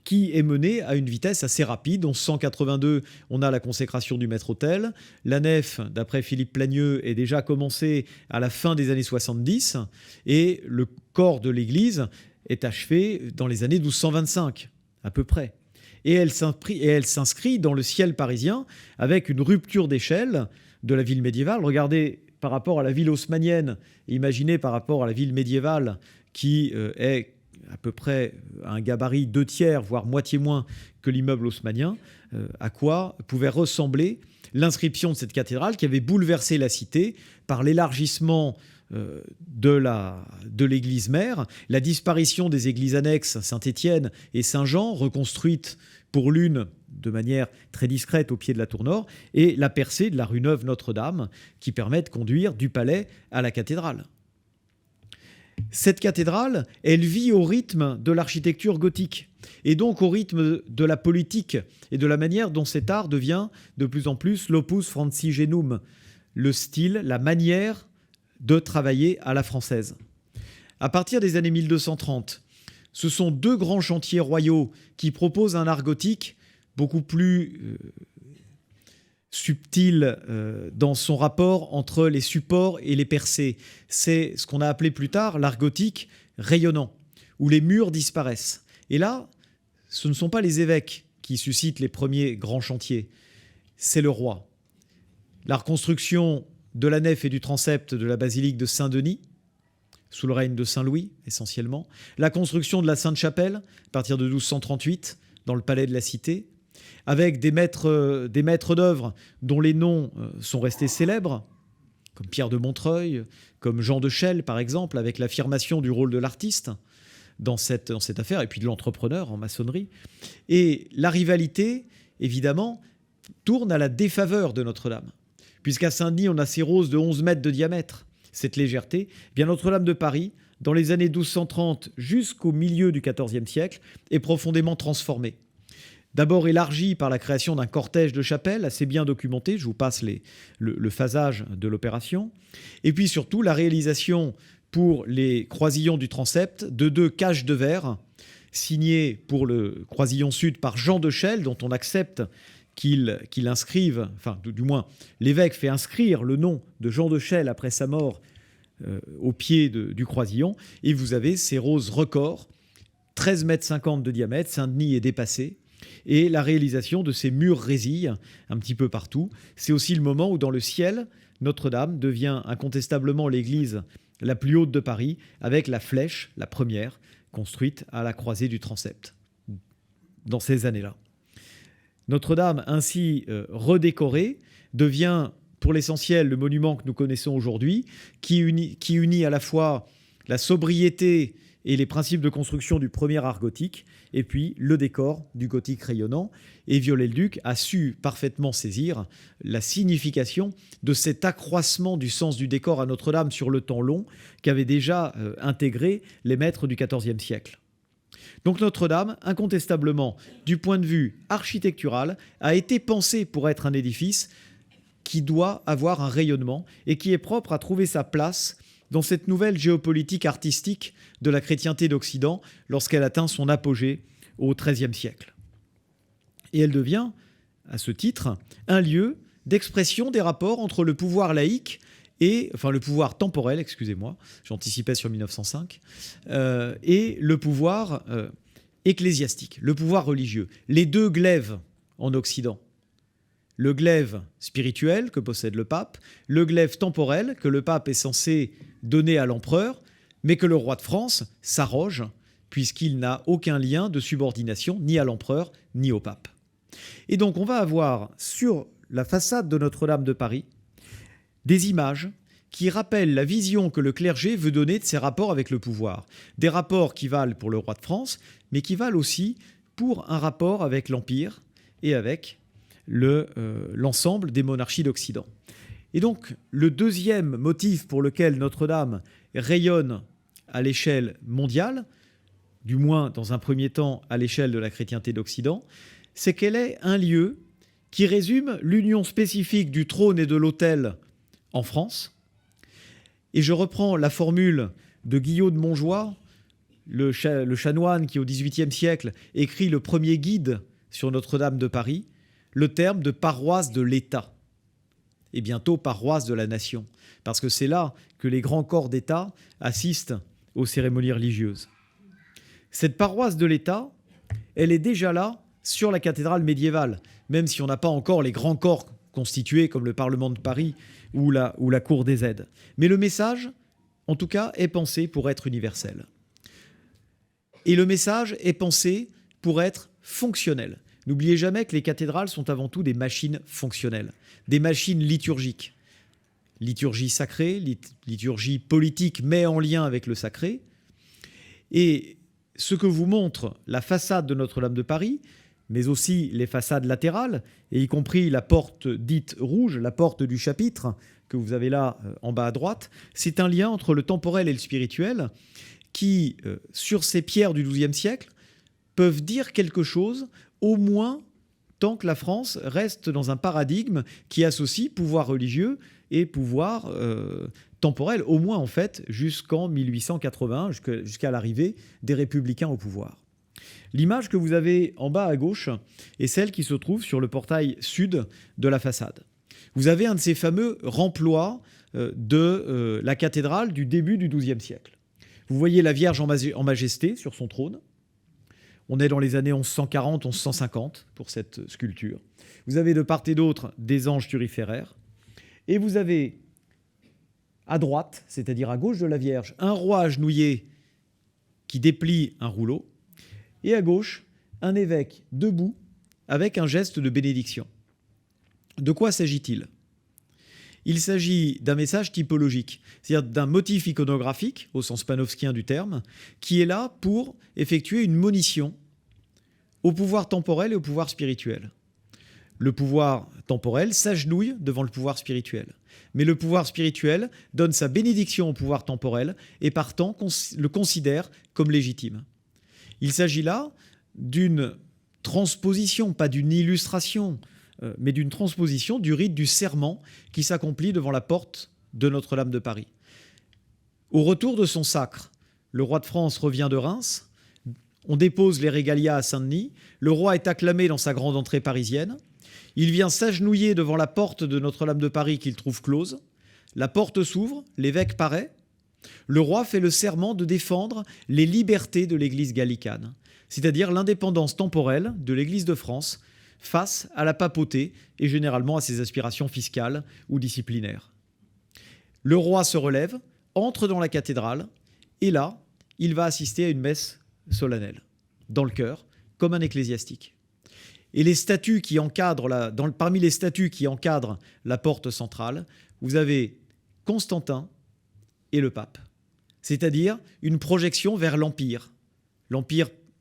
qui est mené à une vitesse assez rapide. En 1182, on a la consécration du maître-autel. La nef, d'après Philippe Plagneux, est déjà commencée à la fin des années 70 et le corps de l'église est achevé dans les années 1225, à peu près. Et elle s'inscrit dans le ciel parisien avec une rupture d'échelle de la ville médiévale. Regardez par rapport à la ville haussmannienne, imaginez par rapport à la ville médiévale qui est à peu près un gabarit 2/3, voire moitié moins que l'immeuble haussmannien, à quoi pouvait ressembler l'inscription de cette cathédrale qui avait bouleversé la cité par l'élargissement de l'église mère, la disparition des églises annexes Saint-Étienne et Saint-Jean, reconstruites pour l'une de manière très discrète au pied de la tour nord, et la percée de la rue Neuve Notre-Dame qui permet de conduire du palais à la cathédrale. Cette cathédrale, elle vit au rythme de l'architecture gothique et donc au rythme de la politique et de la manière dont cet art devient de plus en plus l'opus francigenum, le style, la manière de travailler à la française. À partir des années 1230, ce sont deux grands chantiers royaux qui proposent un art gothique beaucoup plus subtil dans son rapport entre les supports et les percées. C'est ce qu'on a appelé plus tard l'art gothique rayonnant, où les murs disparaissent. Et là, ce ne sont pas les évêques qui suscitent les premiers grands chantiers, c'est le roi. La reconstruction de la nef et du transept de la basilique de Saint-Denis, sous le règne de Saint-Louis essentiellement, la construction de la Sainte-Chapelle à partir de 1238 dans le palais de la Cité, avec des maîtres d'œuvre dont les noms sont restés célèbres, comme Pierre de Montreuil, comme Jean de Chelles par exemple, avec l'affirmation du rôle de l'artiste dans cette affaire, et puis de l'entrepreneur en maçonnerie. Et la rivalité, évidemment, tourne à la défaveur de Notre-Dame. Puisqu'à Saint-Denis, on a ces roses de 11 mètres de diamètre, cette légèreté, eh bien Notre-Dame de Paris, dans les années 1230 jusqu'au milieu du XIVe siècle, est profondément transformée. D'abord élargie par la création d'un cortège de chapelles assez bien documenté, je vous passe le phasage de l'opération, et puis surtout la réalisation pour les croisillons du transept de deux cages de verre signé pour le croisillon sud par Jean de Chelles, dont on accepte qu'il inscrive, enfin du moins l'évêque fait inscrire le nom de Jean de Chelles après sa mort au pied du croisillon. Et vous avez ces roses records, 13,50 m de diamètre, Saint-Denis est dépassé, et la réalisation de ces murs résilles un petit peu partout. C'est aussi le moment où dans le ciel, Notre-Dame devient incontestablement l'église la plus haute de Paris, avec la flèche, la première, construite à la croisée du transept, dans ces années-là. Notre-Dame, ainsi redécorée, devient pour l'essentiel le monument que nous connaissons aujourd'hui, qui unit à la fois la sobriété et les principes de construction du premier art gothique, et puis le décor du gothique rayonnant. Et Viollet-le-Duc a su parfaitement saisir la signification de cet accroissement du sens du décor à Notre-Dame sur le temps long qu'avaient déjà intégré les maîtres du XIVe siècle. Donc Notre-Dame, incontestablement, du point de vue architectural, a été pensée pour être un édifice qui doit avoir un rayonnement et qui est propre à trouver sa place dans cette nouvelle géopolitique artistique de la chrétienté d'Occident lorsqu'elle atteint son apogée au XIIIe siècle. Et elle devient, à ce titre, un lieu d'expression des rapports entre le pouvoir laïque le pouvoir temporel, excusez-moi, j'anticipais sur 1905, et le pouvoir ecclésiastique, le pouvoir religieux. Les deux glaives en Occident. Le glaive spirituel que possède le pape, le glaive temporel que le pape est censé donner à l'empereur, mais que le roi de France s'arroge, puisqu'il n'a aucun lien de subordination ni à l'empereur ni au pape. Et donc on va avoir sur la façade de Notre-Dame de Paris des images qui rappellent la vision que le clergé veut donner de ses rapports avec le pouvoir. Des rapports qui valent pour le roi de France, mais qui valent aussi pour un rapport avec l'Empire et avec l'ensemble des monarchies d'Occident. Et donc, le deuxième motif pour lequel Notre-Dame rayonne à l'échelle mondiale, du moins dans un premier temps à l'échelle de la chrétienté d'Occident, c'est qu'elle est un lieu qui résume l'union spécifique du trône et de l'autel en France. Et je reprends la formule de Guillaume de Montjoie, le chanoine qui, au XVIIIe siècle, écrit le premier guide sur Notre-Dame de Paris, le terme de paroisse de l'État, et bientôt paroisse de la nation, parce que c'est là que les grands corps d'État assistent aux cérémonies religieuses. Cette paroisse de l'État, elle est déjà là sur la cathédrale médiévale, même si on n'a pas encore les grands corps constitués comme le Parlement de Paris ou la Cour des aides. Mais le message, en tout cas, est pensé pour être universel. Et le message est pensé pour être fonctionnel. N'oubliez jamais que les cathédrales sont avant tout des machines fonctionnelles, des machines liturgiques. Liturgie sacrée, liturgie politique, mais en lien avec le sacré. Et ce que vous montre la façade de Notre-Dame de Paris, mais aussi les façades latérales, et y compris la porte dite rouge, la porte du chapitre, que vous avez là en bas à droite, c'est un lien entre le temporel et le spirituel qui, sur ces pierres du XIIe siècle, peuvent dire quelque chose, au moins tant que la France reste dans un paradigme qui associe pouvoir religieux et pouvoir temporel, au moins en fait jusqu'en 1880, jusqu'à l'arrivée des républicains au pouvoir. L'image que vous avez en bas à gauche est celle qui se trouve sur le portail sud de la façade. Vous avez un de ces fameux remplois de la cathédrale du début du XIIe siècle. Vous voyez la Vierge en majesté sur son trône. On est dans les années 1140-1150 pour cette sculpture. Vous avez de part et d'autre des anges turiféraires. Et vous avez à droite, c'est-à-dire à gauche de la Vierge, un roi agenouillé qui déplie un rouleau. Et à gauche, un évêque debout avec un geste de bénédiction. De quoi s'agit-il ? Il s'agit d'un message typologique, c'est-à-dire d'un motif iconographique, au sens panofskien du terme, qui est là pour effectuer une monition au pouvoir temporel et au pouvoir spirituel. Le pouvoir temporel s'agenouille devant le pouvoir spirituel. Mais le pouvoir spirituel donne sa bénédiction au pouvoir temporel et partant le considère comme légitime. Il s'agit là d'une transposition, pas d'une illustration, mais d'une transposition du rite du serment qui s'accomplit devant la porte de Notre-Dame de Paris. Au retour de son sacre, le roi de France revient de Reims, On dépose les régalias à Saint-Denis. Le roi est acclamé dans sa grande entrée parisienne. Il vient s'agenouiller devant la porte de Notre-Dame de Paris qu'il trouve close. La porte s'ouvre, l'évêque paraît. Le roi fait le serment de défendre les libertés de l'Église gallicane, c'est-à-dire l'indépendance temporelle de l'Église de France face à la papauté et généralement à ses aspirations fiscales ou disciplinaires. Le roi se relève, entre dans la cathédrale, et là, il va assister à une messe solennelle, dans le chœur, comme un ecclésiastique. Et les statues qui encadrent parmi les statues qui encadrent la porte centrale, vous avez Constantin et le pape, c'est-à-dire une projection vers l'Empire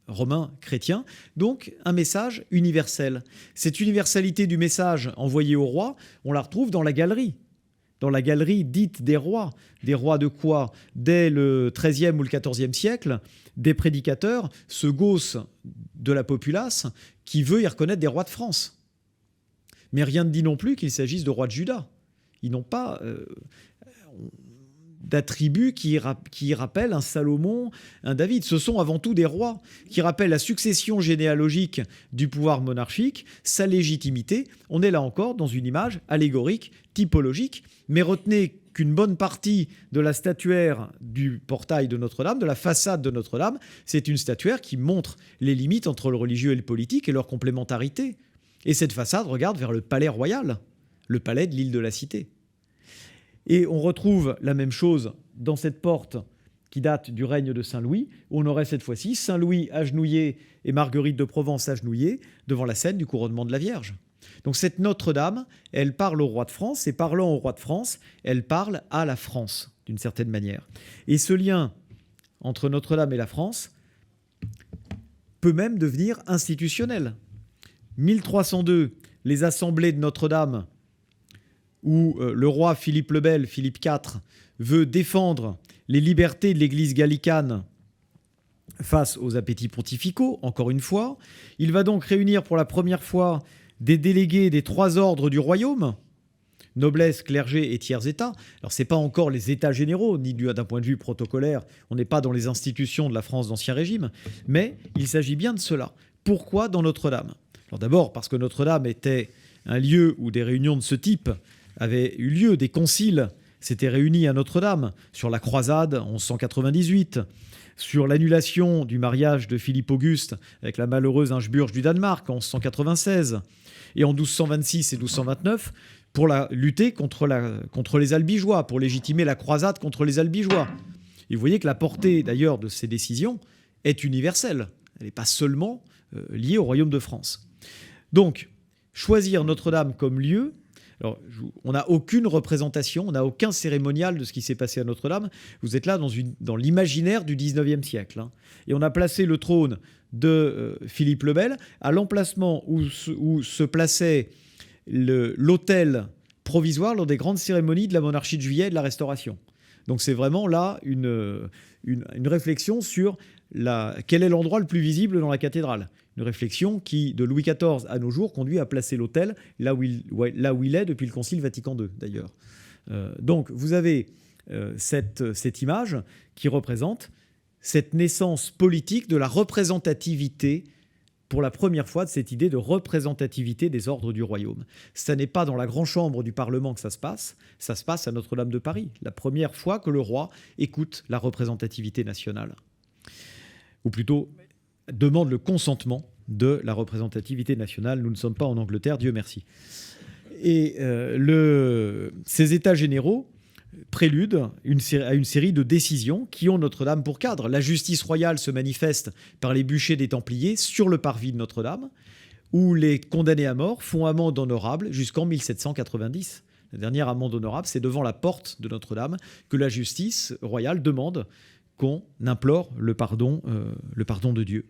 romain chrétien, donc un message universel. Cette universalité du message envoyé au roi, on la retrouve dans la galerie dite des rois. Des rois de quoi? Dès le XIIIe ou le XIVe siècle, des prédicateurs se gaussent de la populace qui veut y reconnaître des rois de France. Mais rien ne dit non plus qu'il s'agisse de rois de Juda. Ils n'ont pas d'attributs qui rappellent un Salomon, un David. Ce sont avant tout des rois qui rappellent la succession généalogique du pouvoir monarchique, sa légitimité. On est là encore dans une image allégorique, typologique, mais retenez qu'une bonne partie de la statuaire du portail de Notre-Dame, de la façade de Notre-Dame, c'est une statuaire qui montre les limites entre le religieux et le politique et leur complémentarité. Et cette façade regarde vers le palais royal, le palais de l'île de la Cité. Et on retrouve la même chose dans cette porte qui date du règne de Saint-Louis, où on aurait cette fois-ci Saint-Louis agenouillé et Marguerite de Provence agenouillée devant la scène du couronnement de la Vierge. Donc cette Notre-Dame, elle parle au roi de France, et parlant au roi de France, elle parle à la France, d'une certaine manière. Et ce lien entre Notre-Dame et la France peut même devenir institutionnel. 1302, les assemblées de Notre-Dame, où le roi Philippe le Bel, Philippe IV, veut défendre les libertés de l'Église gallicane face aux appétits pontificaux, encore une fois. Il va donc réunir pour la première fois des délégués des 3 ordres du royaume, noblesse, clergé et tiers état. Alors, ce n'est pas encore les états généraux, ni d'un point de vue protocolaire, on n'est pas dans les institutions de la France d'Ancien Régime, mais il s'agit bien de cela. Pourquoi dans Notre-Dame? Alors d'abord, parce que Notre-Dame était un lieu où des réunions de ce type avaient eu lieu, des conciles s'étaient réunis à Notre-Dame sur la croisade en 1198, sur l'annulation du mariage de Philippe Auguste avec la malheureuse Ingeburge du Danemark en 1196, et en 1226 et 1229 pour lutter contre les Albigeois, pour légitimer la croisade contre les Albigeois. Et vous voyez que la portée d'ailleurs de ces décisions est universelle, elle n'est pas seulement liée au royaume de France. Donc, choisir Notre-Dame comme lieu, alors, on n'a aucune représentation, on n'a aucun cérémonial de ce qui s'est passé à Notre-Dame. Vous êtes là dans l'imaginaire du 19e siècle. Et on a placé le trône de Philippe le Bel à l'emplacement où se plaçait l'autel provisoire lors des grandes cérémonies de la monarchie de Juillet et de la Restauration. Donc c'est vraiment là une réflexion sur quel est l'endroit le plus visible dans la cathédrale. Une réflexion qui, de Louis XIV à nos jours, conduit à placer l'autel là où il est depuis le Concile Vatican II, d'ailleurs. Donc, vous avez cette image qui représente cette naissance politique de la représentativité, pour la première fois, de cette idée de représentativité des ordres du royaume. Ce n'est pas dans la grande chambre du Parlement que ça se passe à Notre-Dame de Paris, la première fois que le roi écoute la représentativité nationale. Ou plutôt demande le consentement de la représentativité nationale. Nous ne sommes pas en Angleterre, Dieu merci. Et ces états généraux préludent à une série de décisions qui ont Notre-Dame pour cadre. La justice royale se manifeste par les bûchers des Templiers sur le parvis de Notre-Dame, où les condamnés à mort font amende honorable jusqu'en 1790. La dernière amende honorable, c'est devant la porte de Notre-Dame que la justice royale demande qu'on implore le pardon de Dieu.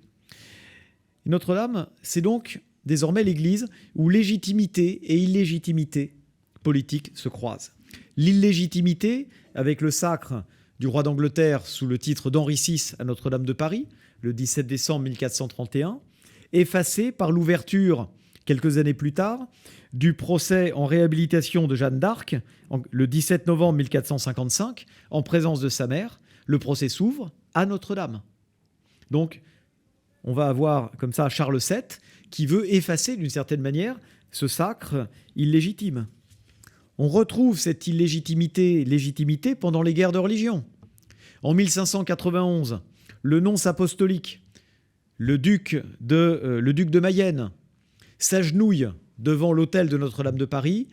Notre-Dame, c'est donc désormais l'Église où légitimité et illégitimité politique se croisent. L'illégitimité, avec le sacre du roi d'Angleterre sous le titre d'Henri VI à Notre-Dame de Paris, le 17 décembre 1431, effacée par l'ouverture, quelques années plus tard, du procès en réhabilitation de Jeanne d'Arc, le 17 novembre 1455, en présence de sa mère. Le procès s'ouvre à Notre-Dame. Donc, on va avoir comme ça Charles VII qui veut effacer d'une certaine manière ce sacre illégitime. On retrouve cette légitimité pendant les guerres de religion. En 1591, le nonce apostolique, le duc de Mayenne, s'agenouille devant l'autel de Notre-Dame de Paris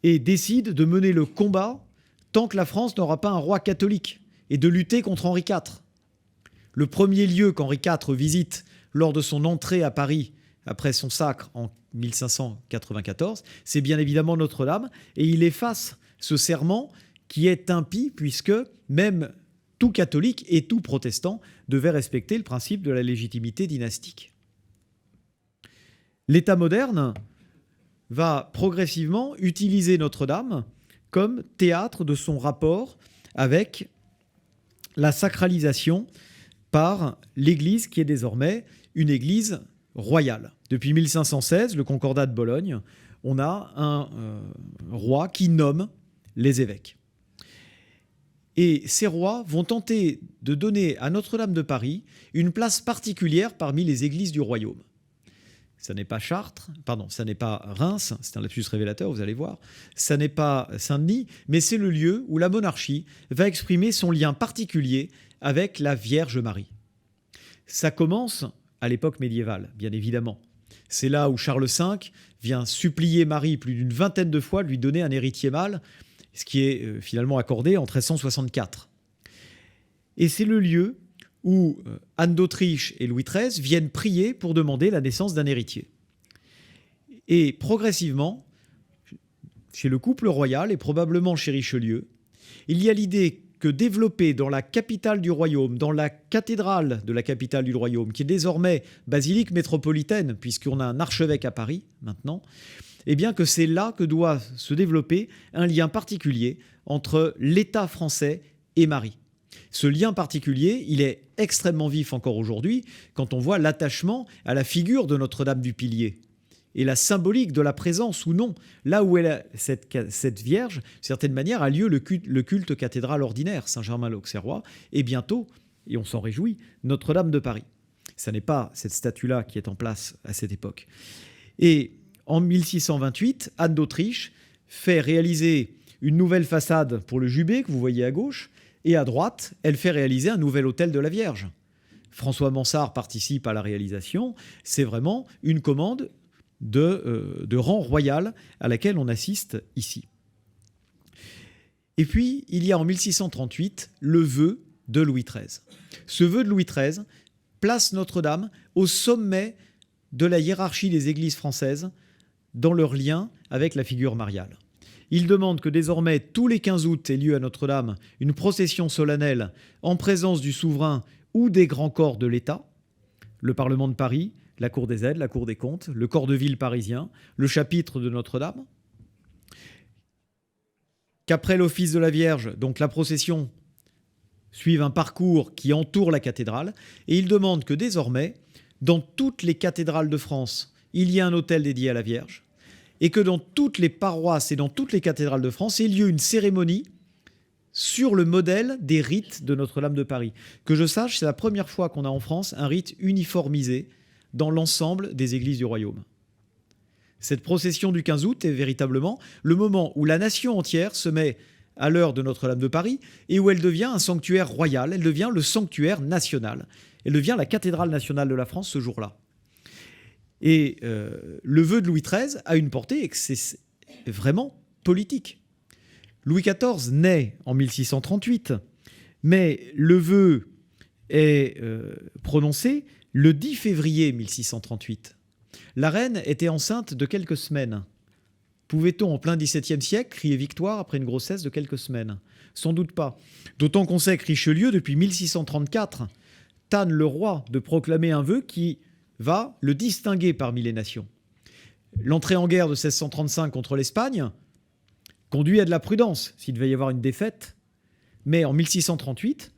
et décide de mener le combat tant que la France n'aura pas un roi catholique et de lutter contre Henri IV. Le premier lieu qu'Henri IV visite lors de son entrée à Paris après son sacre en 1594, c'est bien évidemment Notre-Dame, et il efface ce serment qui est impie puisque même tout catholique et tout protestant devait respecter le principe de la légitimité dynastique. L'État moderne va progressivement utiliser Notre-Dame comme théâtre de son rapport avec la sacralisation par l'Église qui est désormais une Église royale. Depuis 1516, le Concordat de Bologne, on a un roi qui nomme les évêques. Et ces rois vont tenter de donner à Notre-Dame de Paris une place particulière parmi les églises du royaume. Ça n'est pas ça n'est pas Reims, c'est un lapsus révélateur, vous allez voir. Ça n'est pas Saint-Denis, mais c'est le lieu où la monarchie va exprimer son lien particulier avec la Vierge Marie. Ça commence à l'époque médiévale, bien évidemment. C'est là où Charles V vient supplier Marie plus d'une vingtaine de fois de lui donner un héritier mâle, ce qui est finalement accordé en 1364. Et c'est le lieu où Anne d'Autriche et Louis XIII viennent prier pour demander la naissance d'un héritier. Et progressivement, chez le couple royal et probablement chez Richelieu, il y a l'idée que développer dans la capitale du royaume, dans la cathédrale de la capitale du royaume, qui est désormais basilique métropolitaine, puisqu'on a un archevêque à Paris maintenant, eh bien que c'est là que doit se développer un lien particulier entre l'État français et Marie. Ce lien particulier, il est extrêmement vif encore aujourd'hui quand on voit l'attachement à la figure de Notre-Dame du Pilier et la symbolique de la présence ou non, là où cette Vierge, d'une certaine manière, a lieu le culte cathédral ordinaire, Saint-Germain-l'Auxerrois, et bientôt, et on s'en réjouit, Notre-Dame de Paris. Ce n'est pas cette statue-là qui est en place à cette époque. Et en 1628, Anne d'Autriche fait réaliser une nouvelle façade pour le jubé que vous voyez à gauche, et à droite, elle fait réaliser un nouvel autel de la Vierge. François Mansart participe à la réalisation. C'est vraiment une commande de rang royal à laquelle on assiste ici. Et puis, il y a en 1638 le vœu de Louis XIII. Ce vœu de Louis XIII place Notre-Dame au sommet de la hiérarchie des églises françaises dans leur lien avec la figure mariale. Il demande que désormais, tous les 15 août, ait lieu à Notre-Dame une procession solennelle en présence du souverain ou des grands corps de l'État, le Parlement de Paris, la Cour des aides, la Cour des comptes, le corps de ville parisien, le chapitre de Notre-Dame, qu'après l'office de la Vierge, donc la procession suive un parcours qui entoure la cathédrale, et il demande que désormais, dans toutes les cathédrales de France, il y ait un autel dédié à la Vierge, et que dans toutes les paroisses et dans toutes les cathédrales de France ait lieu une cérémonie sur le modèle des rites de Notre-Dame de Paris. Que je sache, c'est la première fois qu'on a en France un rite uniformisé dans l'ensemble des églises du royaume. Cette procession du 15 août est véritablement le moment où la nation entière se met à l'heure de Notre-Dame de Paris et où elle devient un sanctuaire royal, elle devient le sanctuaire national. Elle devient la cathédrale nationale de la France ce jour-là. Et le vœu de Louis XIII a une portée et que c'est vraiment politique. Louis XIV naît en 1638, mais le vœu est prononcé le 10 février 1638. La reine était enceinte de quelques semaines. Pouvait-on, en plein XVIIe siècle, crier victoire après une grossesse de quelques semaines? Sans doute pas. D'autant qu'on sait que Richelieu, depuis 1634, tanne le roi de proclamer un vœu qui va le distinguer parmi les nations. L'entrée en guerre de 1635 contre l'Espagne conduit à de la prudence s'il devait y avoir une défaite. Mais en 1638,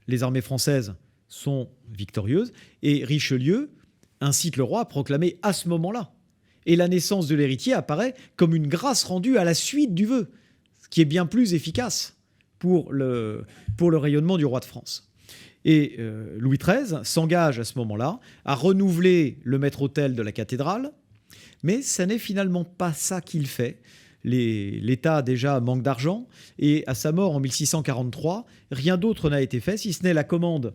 les armées françaises sont victorieuses et Richelieu incite le roi à proclamer à ce moment-là. Et la naissance de l'héritier apparaît comme une grâce rendue à la suite du vœu, ce qui est bien plus efficace pour le rayonnement du roi de France. Et Louis XIII s'engage à ce moment-là à renouveler le maître-autel de la cathédrale, mais ça n'est finalement pas ça qu'il fait. L'État déjà manque d'argent, et à sa mort en 1643, rien d'autre n'a été fait, si ce n'est la commande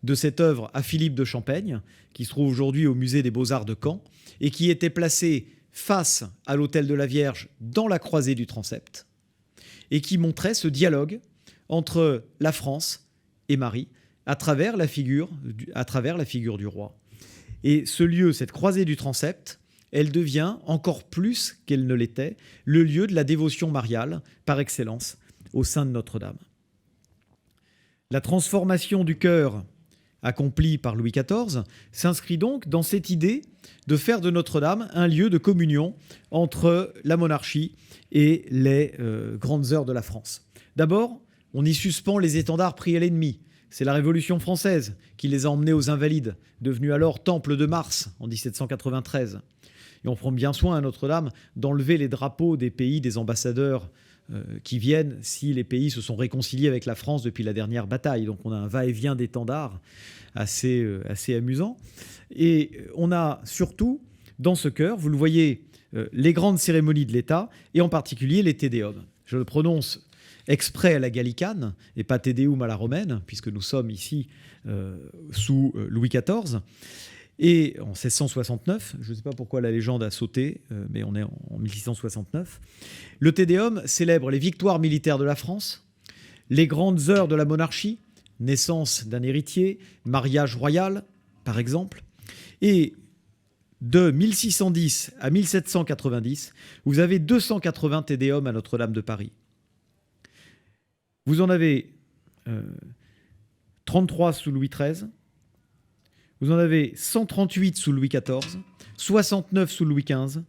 de cette œuvre à Philippe de Champaigne, qui se trouve aujourd'hui au musée des Beaux-Arts de Caen, et qui était placée face à l'autel de la Vierge dans la croisée du transept, et qui montrait ce dialogue entre la France et Marie à travers la figure du roi. Et ce lieu, cette croisée du transept, elle devient, encore plus qu'elle ne l'était, le lieu de la dévotion mariale par excellence au sein de Notre-Dame. La transformation du chœur accomplie par Louis XIV s'inscrit donc dans cette idée de faire de Notre-Dame un lieu de communion entre la monarchie et les grandes heures de la France. D'abord, on y suspend les étendards pris à l'ennemi. C'est la Révolution française qui les a emmenés aux Invalides, devenus alors Temple de Mars en 1793. Et on prend bien soin à Notre-Dame d'enlever les drapeaux des pays, des ambassadeurs qui viennent si les pays se sont réconciliés avec la France depuis la dernière bataille. Donc on a un va-et-vient d'étendards assez amusant. Et on a surtout, dans ce chœur, vous le voyez, les grandes cérémonies de l'État, et en particulier les Te Deum. Je le prononce exprès à la gallicane, et pas Te Deum à la romaine, puisque nous sommes ici sous Louis XIV. Et en 1669, je ne sais pas pourquoi la légende a sauté, mais on est en 1669, le Te Deum célèbre les victoires militaires de la France, les grandes heures de la monarchie, naissance d'un héritier, mariage royal, par exemple. Et de 1610 à 1790, vous avez 280 Te Deum à Notre-Dame de Paris. Vous en avez 33 sous Louis XIII, vous en avez 138 sous Louis XIV, 69 sous Louis XV,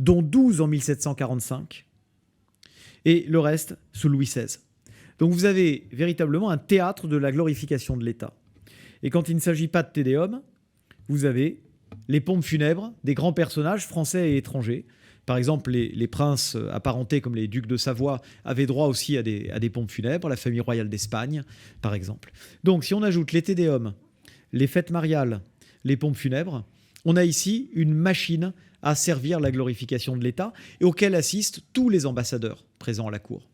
dont 12 en 1745, et le reste sous Louis XVI. Donc vous avez véritablement un théâtre de la glorification de l'État. Et quand il ne s'agit pas de Te Deum, vous avez les pompes funèbres des grands personnages français et étrangers. Par exemple, les princes apparentés comme les ducs de Savoie avaient droit aussi à des pompes funèbres, la famille royale d'Espagne, par exemple. Donc si on ajoute les Te Deum, les fêtes mariales, les pompes funèbres, on a ici une machine à servir la glorification de l'État et auquel assistent tous les ambassadeurs présents à la cour.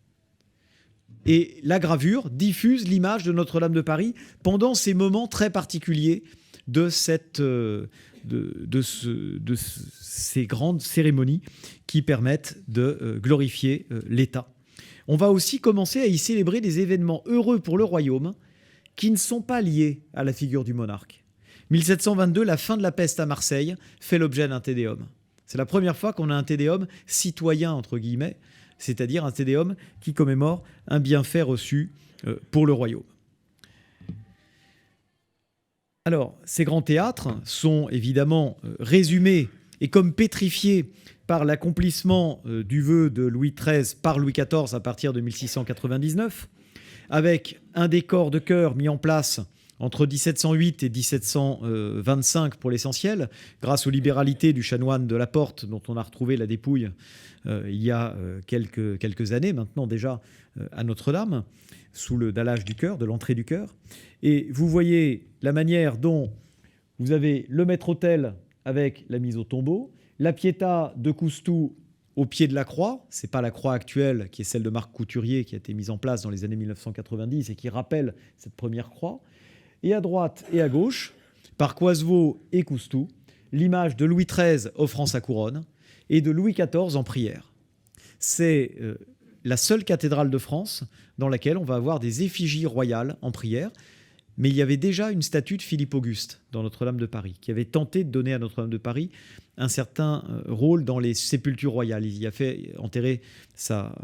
Et la gravure diffuse l'image de Notre-Dame de Paris pendant ces moments très particuliers de ces grandes cérémonies qui permettent de glorifier l'État. On va aussi commencer à y célébrer des événements heureux pour le royaume qui ne sont pas liés à la figure du monarque. 1722, la fin de la peste à Marseille, fait l'objet d'un Te Deum. C'est la première fois qu'on a un Te Deum citoyen, entre guillemets, c'est-à-dire un Te Deum qui commémore un bienfait reçu pour le royaume. Alors, ces grands théâtres sont évidemment résumés et comme pétrifiés par l'accomplissement du vœu de Louis XIII par Louis XIV à partir de 1699, avec un décor de chœur mis en place entre 1708 et 1725 pour l'essentiel, grâce aux libéralités du chanoine de la Porte, dont on a retrouvé la dépouille il y a quelques années maintenant déjà à Notre-Dame, sous le dallage du chœur, de l'entrée du chœur. Et vous voyez la manière dont vous avez le maître-autel avec la mise au tombeau, la Pietà de Coustou au pied de la croix. Ce n'est pas la croix actuelle qui est celle de Marc Couturier qui a été mise en place dans les années 1990 et qui rappelle cette première croix. Et à droite et à gauche, par Coisevaux et Coustou, l'image de Louis XIII offrant sa couronne et de Louis XIV en prière. C'est la seule cathédrale de France dans laquelle on va avoir des effigies royales en prière. Mais il y avait déjà une statue de Philippe Auguste dans Notre-Dame de Paris, qui avait tenté de donner à Notre-Dame de Paris un certain rôle dans les sépultures royales. Il y a fait enterrer sa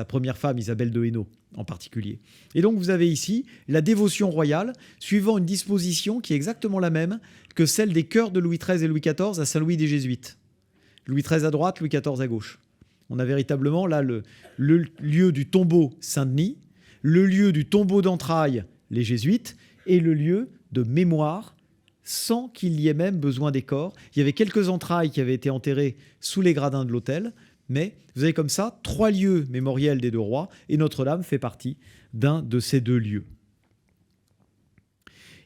première femme, Isabelle de Hainaut, en particulier. Et donc vous avez ici la dévotion royale, suivant une disposition qui est exactement la même que celle des chœurs de Louis XIII et Louis XIV à Saint-Louis des Jésuites. Louis XIII à droite, Louis XIV à gauche. On a véritablement là le lieu du tombeau Saint-Denis, le lieu du tombeau d'entrailles, les Jésuites, et le lieu de mémoire, sans qu'il y ait même besoin des corps. Il y avait quelques entrailles qui avaient été enterrées sous les gradins de l'autel, mais vous avez comme ça 3 lieux mémoriels des deux rois, et Notre-Dame fait partie d'un de ces 2 lieux.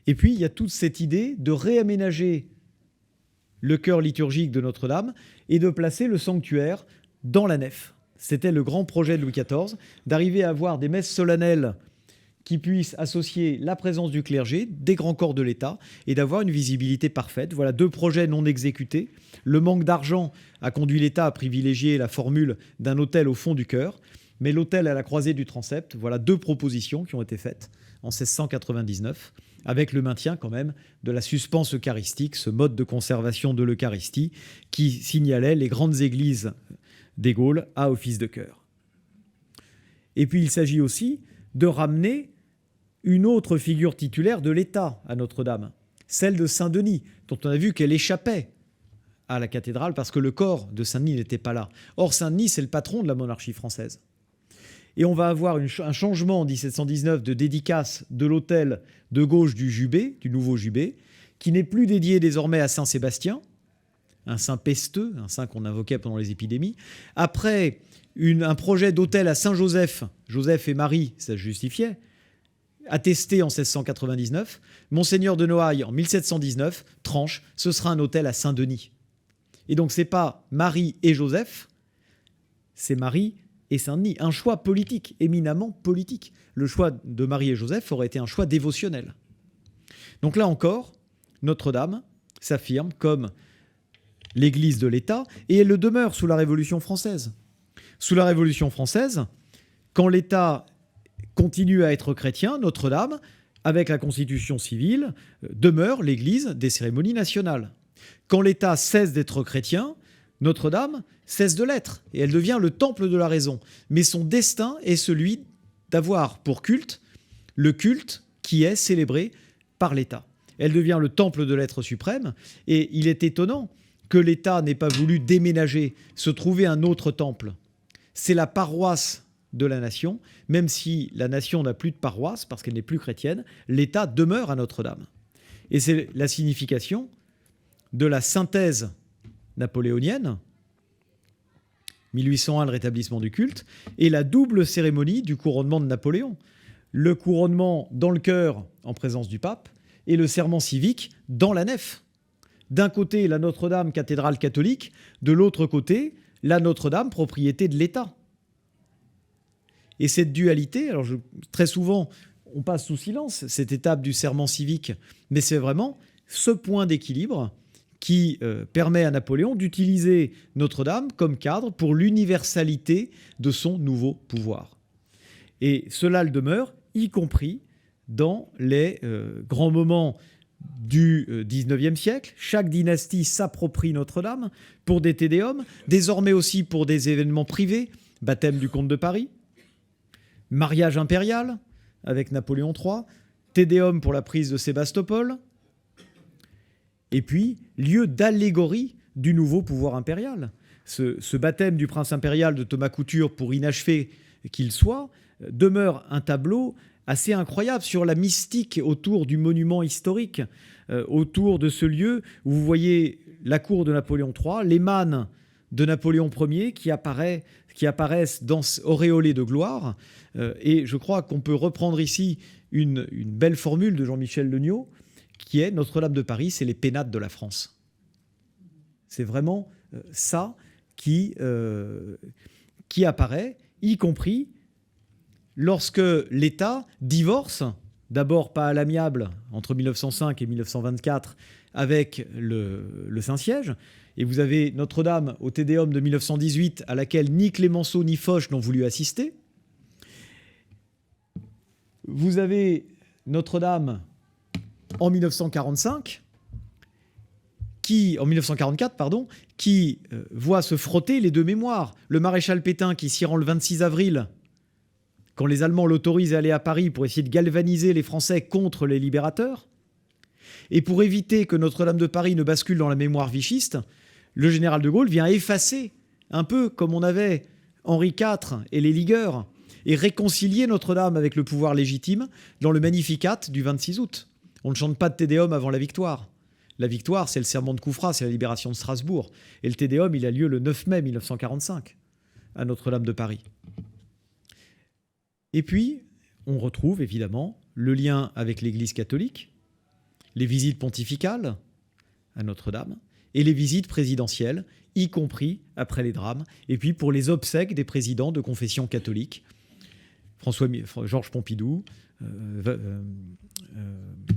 Et puis, il y a toute cette idée de réaménager le chœur liturgique de Notre-Dame et de placer le sanctuaire dans la nef. C'était le grand projet de Louis XIV, d'arriver à avoir des messes solennelles qui puissent associer la présence du clergé, des grands corps de l'État, et d'avoir une visibilité parfaite. Voilà 2 projets non exécutés. Le manque d'argent a conduit l'État à privilégier la formule d'un autel au fond du chœur, mais l'autel à la croisée du transept, voilà 2 propositions qui ont été faites en 1699, avec le maintien quand même de la suspense eucharistique, ce mode de conservation de l'Eucharistie qui signalait les grandes églises des Gaules à office de chœur. Et puis il s'agit aussi de ramener une autre figure titulaire de l'État à Notre-Dame, celle de Saint-Denis, dont on a vu qu'elle échappait à la cathédrale parce que le corps de Saint-Denis n'était pas là. Or, Saint-Denis, c'est le patron de la monarchie française. Et on va avoir un changement en 1719 de dédicace de l'autel de gauche du Jubé, du nouveau Jubé, qui n'est plus dédié désormais à Saint-Sébastien, un saint pesteux, un saint qu'on invoquait pendant les épidémies. Après un projet d'autel à Saint-Joseph, Joseph et Marie, ça se justifiait, attesté en 1699, Monseigneur de Noailles en 1719 tranche, ce sera un autel à Saint-Denis. Et donc c'est pas Marie et Joseph, c'est Marie et Saint-Denis. Un choix politique, éminemment politique. Le choix de Marie et Joseph aurait été un choix dévotionnel. Donc là encore, Notre-Dame s'affirme comme l'église de l'État, et elle le demeure sous la Révolution française. Sous la Révolution française, quand l'État continue à être chrétien, Notre-Dame, avec la Constitution civile, demeure l'église des cérémonies nationales. Quand l'État cesse d'être chrétien, Notre-Dame cesse de l'être, et elle devient le temple de la raison. Mais son destin est celui d'avoir pour culte le culte qui est célébré par l'État. Elle devient le temple de l'être suprême, et il est étonnant que l'État n'ait pas voulu déménager, se trouver un autre temple. C'est la paroisse de la nation, même si la nation n'a plus de paroisse parce qu'elle n'est plus chrétienne, l'État demeure à Notre-Dame. Et c'est la signification de la synthèse napoléonienne, 1801, le rétablissement du culte, et la double cérémonie du couronnement de Napoléon. Le couronnement dans le chœur en présence du pape et le serment civique dans la nef. D'un côté, la Notre-Dame, cathédrale catholique, de l'autre côté, la Notre-Dame, propriété de l'État. Et cette dualité, alors très souvent, on passe sous silence cette étape du serment civique, mais c'est vraiment ce point d'équilibre qui permet à Napoléon d'utiliser Notre-Dame comme cadre pour l'universalité de son nouveau pouvoir. Et cela le demeure, y compris dans les grands moments du XIXe siècle. Chaque dynastie s'approprie Notre-Dame pour des tédéums, désormais aussi pour des événements privés, baptême du comte de Paris, mariage impérial avec Napoléon III, tédéum pour la prise de Sébastopol, et puis lieu d'allégorie du nouveau pouvoir impérial. Ce baptême du prince impérial de Thomas Couture, pour inachevé qu'il soit, demeure un tableau assez incroyable sur la mystique autour du monument historique, autour de ce lieu où vous voyez la cour de Napoléon III, les mânes de Napoléon Ier qui apparaissent auréolés de gloire. Et je crois qu'on peut reprendre ici une belle formule de Jean-Michel Legnaud, qui est Notre-Dame de Paris, c'est les pénates de la France. C'est vraiment ça qui apparaît, y compris lorsque l'État divorce, d'abord pas à l'amiable, entre 1905 et 1924, avec le Saint-Siège. Et vous avez Notre-Dame au Tédéum de 1918, à laquelle ni Clémenceau ni Foch n'ont voulu assister. Vous avez Notre-Dame en 1944, qui voit se frotter les deux mémoires. Le maréchal Pétain qui s'y rend le 26 avril, quand les Allemands l'autorisent à aller à Paris pour essayer de galvaniser les Français contre les libérateurs. Et pour éviter que Notre-Dame de Paris ne bascule dans la mémoire vichiste, le général de Gaulle vient effacer, un peu comme on avait Henri IV et les ligueurs, et réconcilier Notre-Dame avec le pouvoir légitime dans le Magnificat du 26 août. On ne chante pas de Tédéum avant la victoire. La victoire, c'est le serment de Coufras, c'est la libération de Strasbourg. Et le Tédéum, il a lieu le 9 mai 1945 à Notre-Dame de Paris. Et puis, on retrouve évidemment le lien avec l'Église catholique, les visites pontificales à Notre-Dame et les visites présidentielles, y compris après les drames, et puis pour les obsèques des présidents de confession catholique, Georges Pompidou,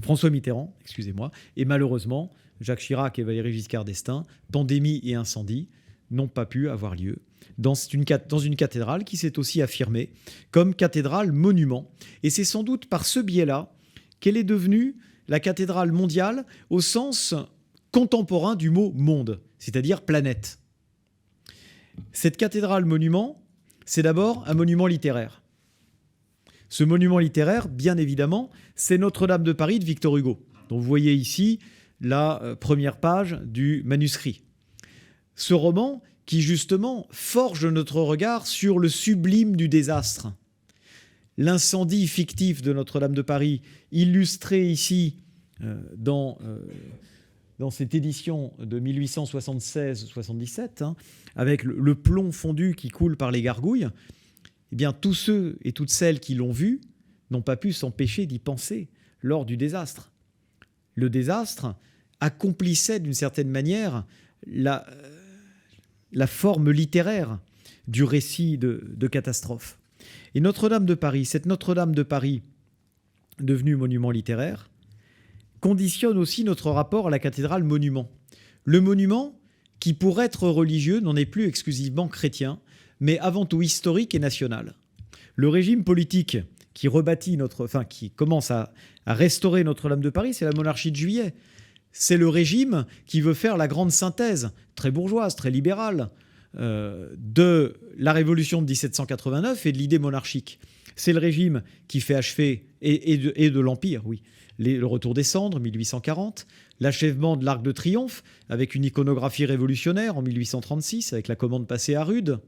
François Mitterrand, excusez-moi, et malheureusement, Jacques Chirac et Valéry Giscard d'Estaing, pandémie et incendie, n'ont pas pu avoir lieu dans une cathédrale qui s'est aussi affirmée comme cathédrale monument. Et c'est sans doute par ce biais-là qu'elle est devenue la cathédrale mondiale au sens contemporain du mot monde, c'est-à-dire planète. Cette cathédrale monument, c'est d'abord un monument littéraire. Ce monument littéraire, bien évidemment, c'est Notre-Dame de Paris de Victor Hugo, dont vous voyez ici la première page du manuscrit. Ce roman qui, justement, forge notre regard sur le sublime du désastre. L'incendie fictif de Notre-Dame de Paris, illustré ici dans cette édition de 1876-77, avec le plomb fondu qui coule par les gargouilles, eh bien, tous ceux et toutes celles qui l'ont vu n'ont pas pu s'empêcher d'y penser lors du désastre. Le désastre accomplissait d'une certaine manière la forme littéraire du récit de catastrophe. Et Notre-Dame de Paris, cette Notre-Dame de Paris devenue monument littéraire, conditionne aussi notre rapport à la cathédrale monument. Le monument, qui pour être religieux n'en est plus exclusivement chrétien, mais avant tout historique et national. Le régime politique qui qui commence à restaurer Notre-Dame de Paris, c'est la monarchie de Juillet. C'est le régime qui veut faire la grande synthèse, très bourgeoise, très libérale, de la révolution de 1789 et de l'idée monarchique. C'est le régime qui fait achever, et de l'Empire, oui, le retour des cendres, 1840, l'achèvement de l'Arc de Triomphe, avec une iconographie révolutionnaire en 1836, avec la commande passée à Rude,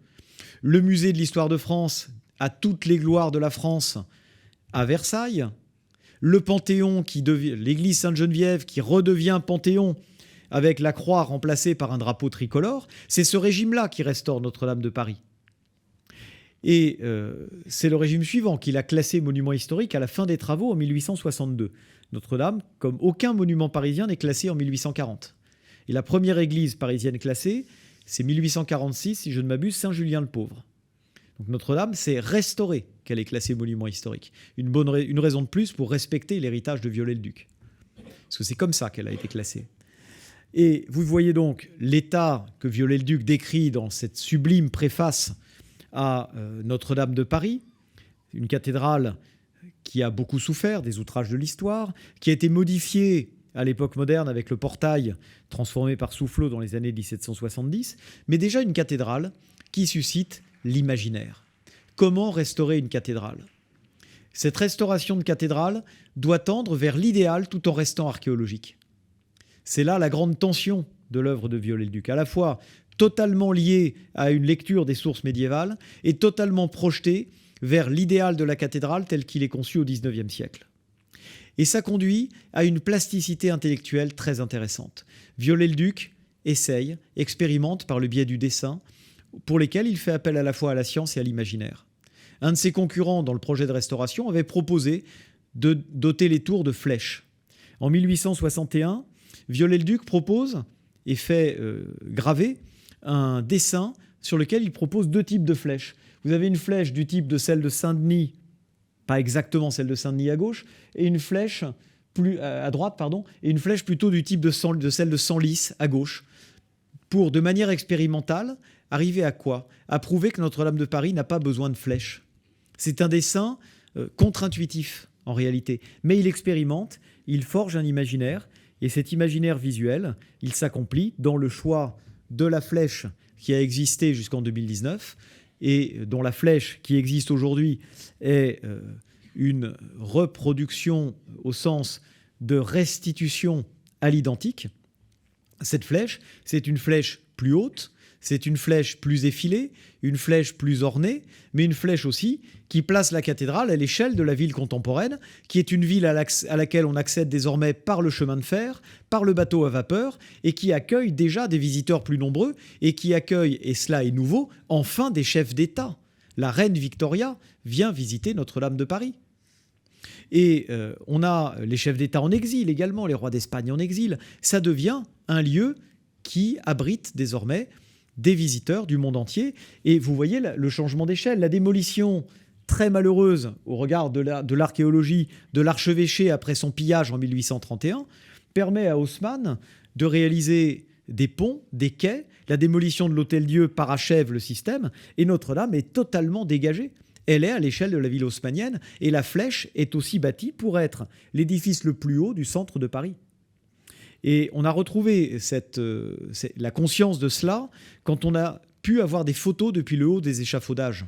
le musée de l'histoire de France, à toutes les gloires de la France, à Versailles, le Panthéon, l'église Sainte-Geneviève qui redevient Panthéon avec la croix remplacée par un drapeau tricolore, c'est ce régime-là qui restaure Notre-Dame de Paris. Et c'est le régime suivant qui l'a classé monument historique à la fin des travaux en 1862. Notre-Dame, comme aucun monument parisien, n'est classé en 1840. Et la première église parisienne classée, c'est 1846, si je ne m'abuse, Saint-Julien-le-Pauvre. Donc Notre-Dame, c'est restaurée qu'elle est classée monument historique. Une raison de plus pour respecter l'héritage de Viollet-le-Duc. Parce que c'est comme ça qu'elle a été classée. Et vous voyez donc l'état que Viollet-le-Duc décrit dans cette sublime préface à Notre-Dame de Paris, une cathédrale qui a beaucoup souffert des outrages de l'histoire, qui a été modifiée à l'époque moderne avec le portail transformé par Soufflot dans les années 1770, mais déjà une cathédrale qui suscite l'imaginaire. Comment restaurer une cathédrale ? Cette restauration de cathédrale doit tendre vers l'idéal tout en restant archéologique. C'est là la grande tension de l'œuvre de Viollet-le-Duc, à la fois totalement liée à une lecture des sources médiévales et totalement projetée vers l'idéal de la cathédrale tel qu'il est conçu au XIXe siècle. Et ça conduit à une plasticité intellectuelle très intéressante. Viollet-le-Duc expérimente par le biais du dessin, pour lesquels il fait appel à la fois à la science et à l'imaginaire. Un de ses concurrents dans le projet de restauration avait proposé de doter les tours de flèches. En 1861, Viollet-le-Duc propose et fait graver un dessin sur lequel il propose deux types de flèches. Vous avez une flèche du type de celle de Saint-Denis, pas exactement celle de Saint-Denis à gauche, et une flèche à droite, et une flèche plutôt du type de celle de Senlis à gauche, pour, de manière expérimentale, arriver à quoi ? À prouver que Notre-Dame de Paris n'a pas besoin de flèches. C'est un dessin contre-intuitif, en réalité. Mais il expérimente, il forge un imaginaire, et cet imaginaire visuel, il s'accomplit dans le choix de la flèche qui a existé jusqu'en 2019, et dont la flèche qui existe aujourd'hui est une reproduction au sens de restitution à l'identique. Cette flèche, c'est une flèche plus haute, c'est une flèche plus effilée, une flèche plus ornée, mais une flèche aussi qui place la cathédrale à l'échelle de la ville contemporaine, qui est une ville à laquelle on accède désormais par le chemin de fer, par le bateau à vapeur, et qui accueille déjà des visiteurs plus nombreux, et qui accueille, et cela est nouveau, enfin des chefs d'État. La reine Victoria vient visiter Notre-Dame de Paris. Et on a les chefs d'État en exil également, les rois d'Espagne en exil. Ça devient un lieu qui abrite désormais des visiteurs du monde entier. Et vous voyez le changement d'échelle, la démolition très malheureuse au regard de l'archéologie de l'archevêché après son pillage en 1831 permet à Haussmann de réaliser des ponts, des quais. La démolition de l'Hôtel-Dieu parachève le système et Notre-Dame est totalement dégagée. Elle est à l'échelle de la ville haussmannienne et la Flèche est aussi bâtie pour être l'édifice le plus haut du centre de Paris. Et on a retrouvé la conscience de cela quand on a pu avoir des photos depuis le haut des échafaudages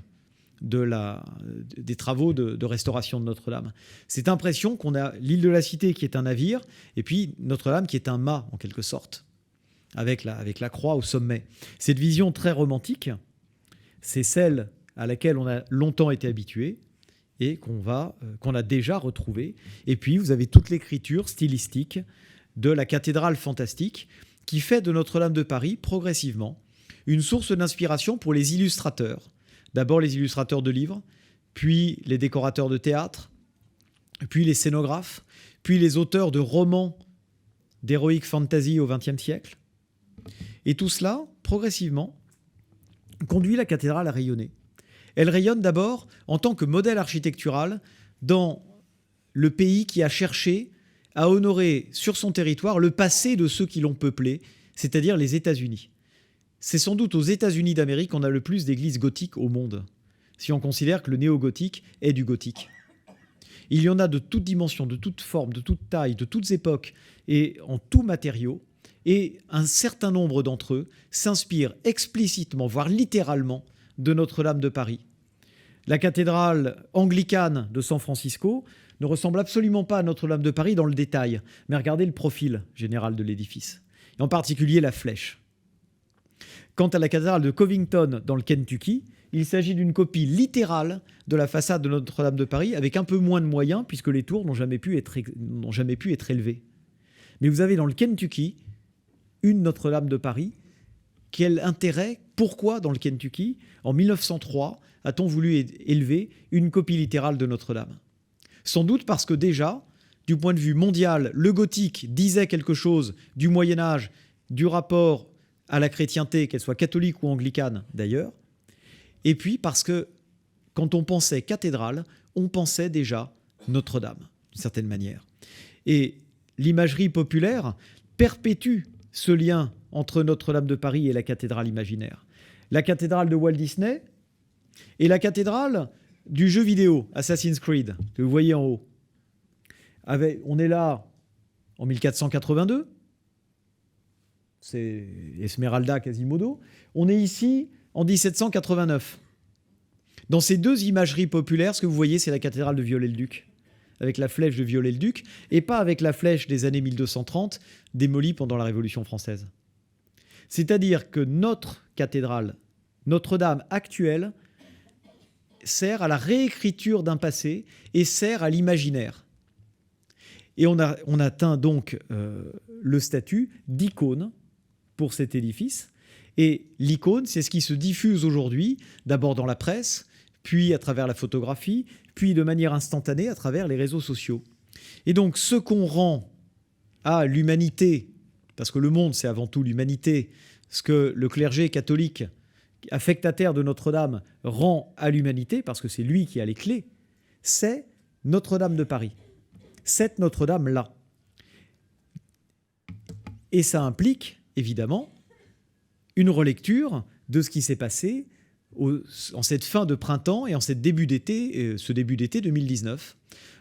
des travaux de restauration de Notre-Dame. Cette impression qu'on a l'île de la Cité qui est un navire et puis Notre-Dame qui est un mât en quelque sorte, avec la croix au sommet. Cette vision très romantique, c'est celle à laquelle on a longtemps été habitué et qu'on a déjà retrouvée. Et puis, vous avez toute l'écriture stylistique de la cathédrale fantastique qui fait de Notre-Dame de Paris, progressivement, une source d'inspiration pour les illustrateurs. D'abord les illustrateurs de livres, puis les décorateurs de théâtre, puis les scénographes, puis les auteurs de romans d'heroic fantasy au XXe siècle. Et tout cela, progressivement, conduit la cathédrale à rayonner. Elle rayonne d'abord en tant que modèle architectural dans le pays qui a cherché à honorer sur son territoire le passé de ceux qui l'ont peuplé, c'est-à-dire les États-Unis. C'est sans doute aux États-Unis d'Amérique qu'on a le plus d'églises gothiques au monde, si on considère que le néo-gothique est du gothique. Il y en a de toutes dimensions, de toutes formes, de toutes tailles, de toutes époques et en tout matériau. Et un certain nombre d'entre eux s'inspirent explicitement, voire littéralement, de Notre-Dame de Paris. La cathédrale anglicane de San Francisco ne ressemble absolument pas à Notre-Dame de Paris dans le détail, mais regardez le profil général de l'édifice, et en particulier la flèche. Quant à la cathédrale de Covington dans le Kentucky, il s'agit d'une copie littérale de la façade de Notre-Dame de Paris, avec un peu moins de moyens, puisque les tours n'ont jamais pu être élevées. Mais vous avez dans le Kentucky une Notre-Dame de Paris. Quel intérêt? Pourquoi dans le Kentucky, en 1903, a-t-on voulu élever une copie littérale de Notre-Dame? Sans doute parce que déjà, du point de vue mondial, le gothique disait quelque chose du Moyen-Âge, du rapport à la chrétienté, qu'elle soit catholique ou anglicane d'ailleurs, et puis parce que quand on pensait cathédrale, on pensait déjà Notre-Dame, d'une certaine manière. Et l'imagerie populaire perpétue ce lien entre Notre-Dame de Paris et la cathédrale imaginaire. La cathédrale de Walt Disney et la cathédrale du jeu vidéo Assassin's Creed, que vous voyez en haut. On est là en 1482, c'est Esmeralda Quasimodo. On est ici en 1789. Dans ces deux imageries populaires, ce que vous voyez, c'est la cathédrale de Viollet-le-Duc, avec la flèche de Viollet-le-Duc, et pas avec la flèche des années 1230, démolie pendant la Révolution française. C'est-à-dire que notre cathédrale, Notre-Dame actuelle, sert à la réécriture d'un passé et sert à l'imaginaire. Et on atteint donc le statut d'icône pour cet édifice. Et l'icône, c'est ce qui se diffuse aujourd'hui, d'abord dans la presse, puis à travers la photographie, puis de manière instantanée à travers les réseaux sociaux. Et donc ce qu'on rend à l'humanité, parce que le monde c'est avant tout l'humanité, ce que le clergé catholique affectataire de Notre-Dame rend à l'humanité, parce que c'est lui qui a les clés, c'est Notre-Dame de Paris. Cette Notre-Dame-là. Et ça implique, évidemment, une relecture de ce qui s'est passé en cette fin de printemps et en ce début d'été 2019,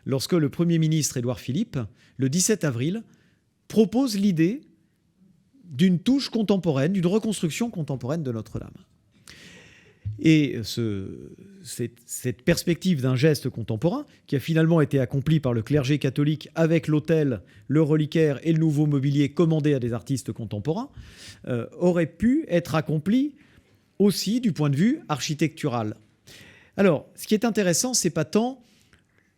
lorsque le Premier ministre Édouard Philippe, le 17 avril, propose l'idée d'une touche contemporaine, d'une reconstruction contemporaine de Notre-Dame. Et cette perspective d'un geste contemporain, qui a finalement été accompli par le clergé catholique avec l'autel, le reliquaire et le nouveau mobilier commandé à des artistes contemporains, aurait pu être accompli aussi du point de vue architectural. Alors, ce qui est intéressant, c'est pas tant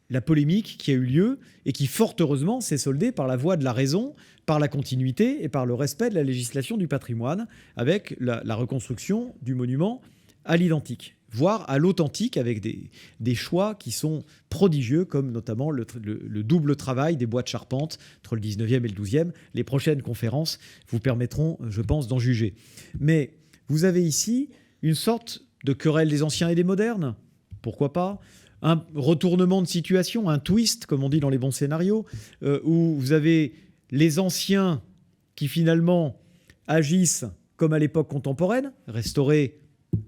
la polémique qui a eu lieu et qui, fort heureusement, s'est soldée par la voie de la raison, par la continuité et par le respect de la législation du patrimoine, avec la reconstruction du monument à l'identique. voire à l'authentique avec des choix qui sont prodigieux, comme notamment le double travail des bois de charpente entre le 19e et le 12e. Les prochaines conférences vous permettront, je pense, d'en juger. Mais vous avez ici une sorte de querelle des anciens et des modernes, pourquoi pas, un retournement de situation, un twist, comme on dit dans les bons scénarios, où vous avez les anciens qui finalement agissent comme à l'époque contemporaine, restaurés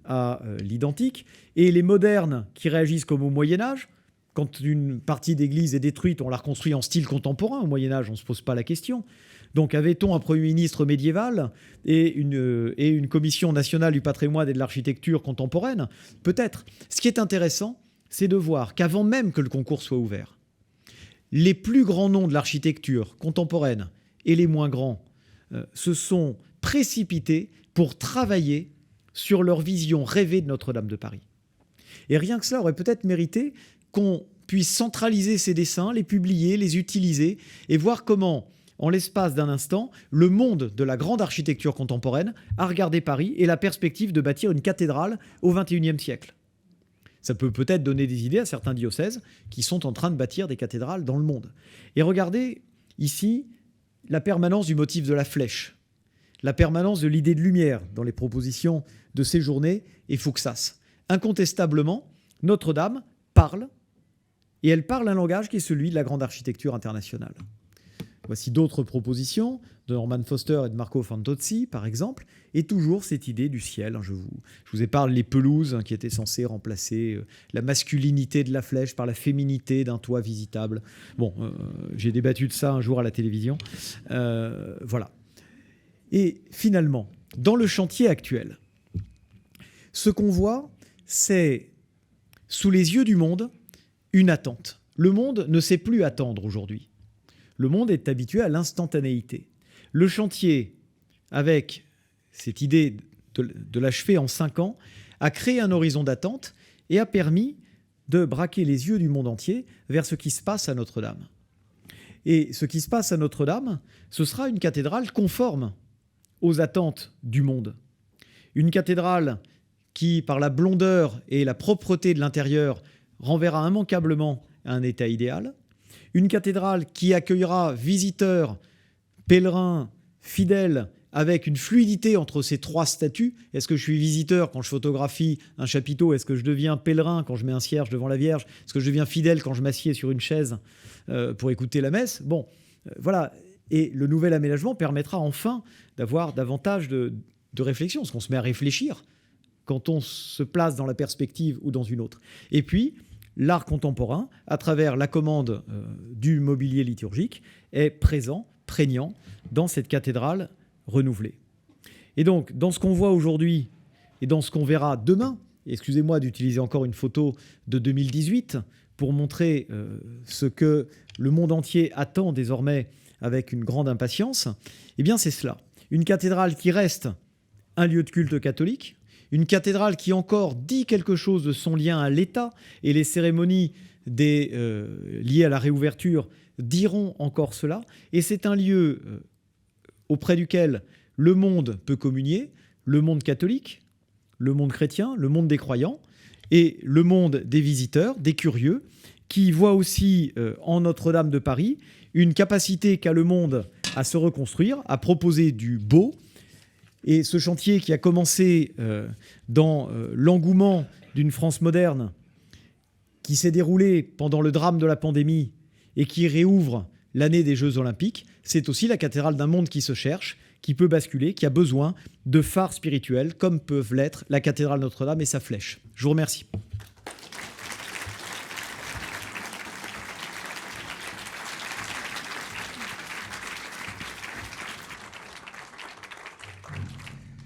à l'identique, et les modernes qui réagissent comme au Moyen-Âge. Quand une partie d'église est détruite, on la reconstruit en style contemporain. Au Moyen-Âge, on ne se pose pas la question. Donc avait-on un Premier ministre médiéval et une commission nationale du patrimoine et de l'architecture contemporaine? Peut-être. Ce qui est intéressant, c'est de voir qu'avant même que le concours soit ouvert, les plus grands noms de l'architecture contemporaine et les moins grands se sont précipités pour travailler sur leur vision rêvée de Notre-Dame de Paris. Et rien que cela aurait peut-être mérité qu'on puisse centraliser ces dessins, les publier, les utiliser et voir comment, en l'espace d'un instant, le monde de la grande architecture contemporaine a regardé Paris et la perspective de bâtir une cathédrale au XXIe siècle. Ça peut peut-être donner des idées à certains diocèses qui sont en train de bâtir des cathédrales dans le monde. Et regardez ici la permanence du motif de la flèche, la permanence de l'idée de lumière dans les propositions de Séjourné et Fouxas. Incontestablement, Notre-Dame parle, et elle parle un langage qui est celui de la grande architecture internationale. Voici d'autres propositions de Norman Foster et de Marco Fantozzi, par exemple, et toujours cette idée du ciel. Je vous épargne les pelouses qui étaient censées remplacer la masculinité de la flèche par la féminité d'un toit visitable. Bon, j'ai débattu de ça un jour à la télévision. Voilà. Et finalement, dans le chantier actuel, ce qu'on voit, c'est, sous les yeux du monde, une attente. Le monde ne sait plus attendre aujourd'hui. Le monde est habitué à l'instantanéité. Le chantier, avec cette idée de l'achever en 5 ans, a créé un horizon d'attente et a permis de braquer les yeux du monde entier vers ce qui se passe à Notre-Dame. Et ce qui se passe à Notre-Dame, ce sera une cathédrale conforme aux attentes du monde. Une cathédrale qui, par la blondeur et la propreté de l'intérieur, renverra immanquablement à un état idéal. Une cathédrale qui accueillera visiteurs, pèlerins, fidèles, avec une fluidité entre ces 3 statuts. Est-ce que je suis visiteur quand je photographie un chapiteau? Est-ce que je deviens pèlerin quand je mets un cierge devant la Vierge? Est-ce que je deviens fidèle quand je m'assieds sur une chaise pour écouter la messe? Bon, voilà. Et le nouvel aménagement permettra enfin d'avoir davantage de réflexion, parce qu'on se met à réfléchir quand on se place dans la perspective ou dans une autre. Et puis, l'art contemporain, à travers la commande du mobilier liturgique, est présent, prégnant, dans cette cathédrale renouvelée. Et donc, dans ce qu'on voit aujourd'hui et dans ce qu'on verra demain, excusez-moi d'utiliser encore une photo de 2018 pour montrer ce que le monde entier attend désormais avec une grande impatience, eh bien c'est cela. Une cathédrale qui reste un lieu de culte catholique, une cathédrale qui encore dit quelque chose de son lien à l'État, et les cérémonies liées à la réouverture diront encore cela. Et c'est un lieu auprès duquel le monde peut communier, le monde catholique, le monde chrétien, le monde des croyants, et le monde des visiteurs, des curieux, qui voient aussi en Notre-Dame de Paris une capacité qu'a le monde à se reconstruire, à proposer du beau. Et ce chantier qui a commencé dans l'engouement d'une France moderne, qui s'est déroulé pendant le drame de la pandémie et qui réouvre l'année des Jeux Olympiques, c'est aussi la cathédrale d'un monde qui se cherche, qui peut basculer, qui a besoin de phares spirituels, comme peuvent l'être la cathédrale Notre-Dame et sa flèche. Je vous remercie.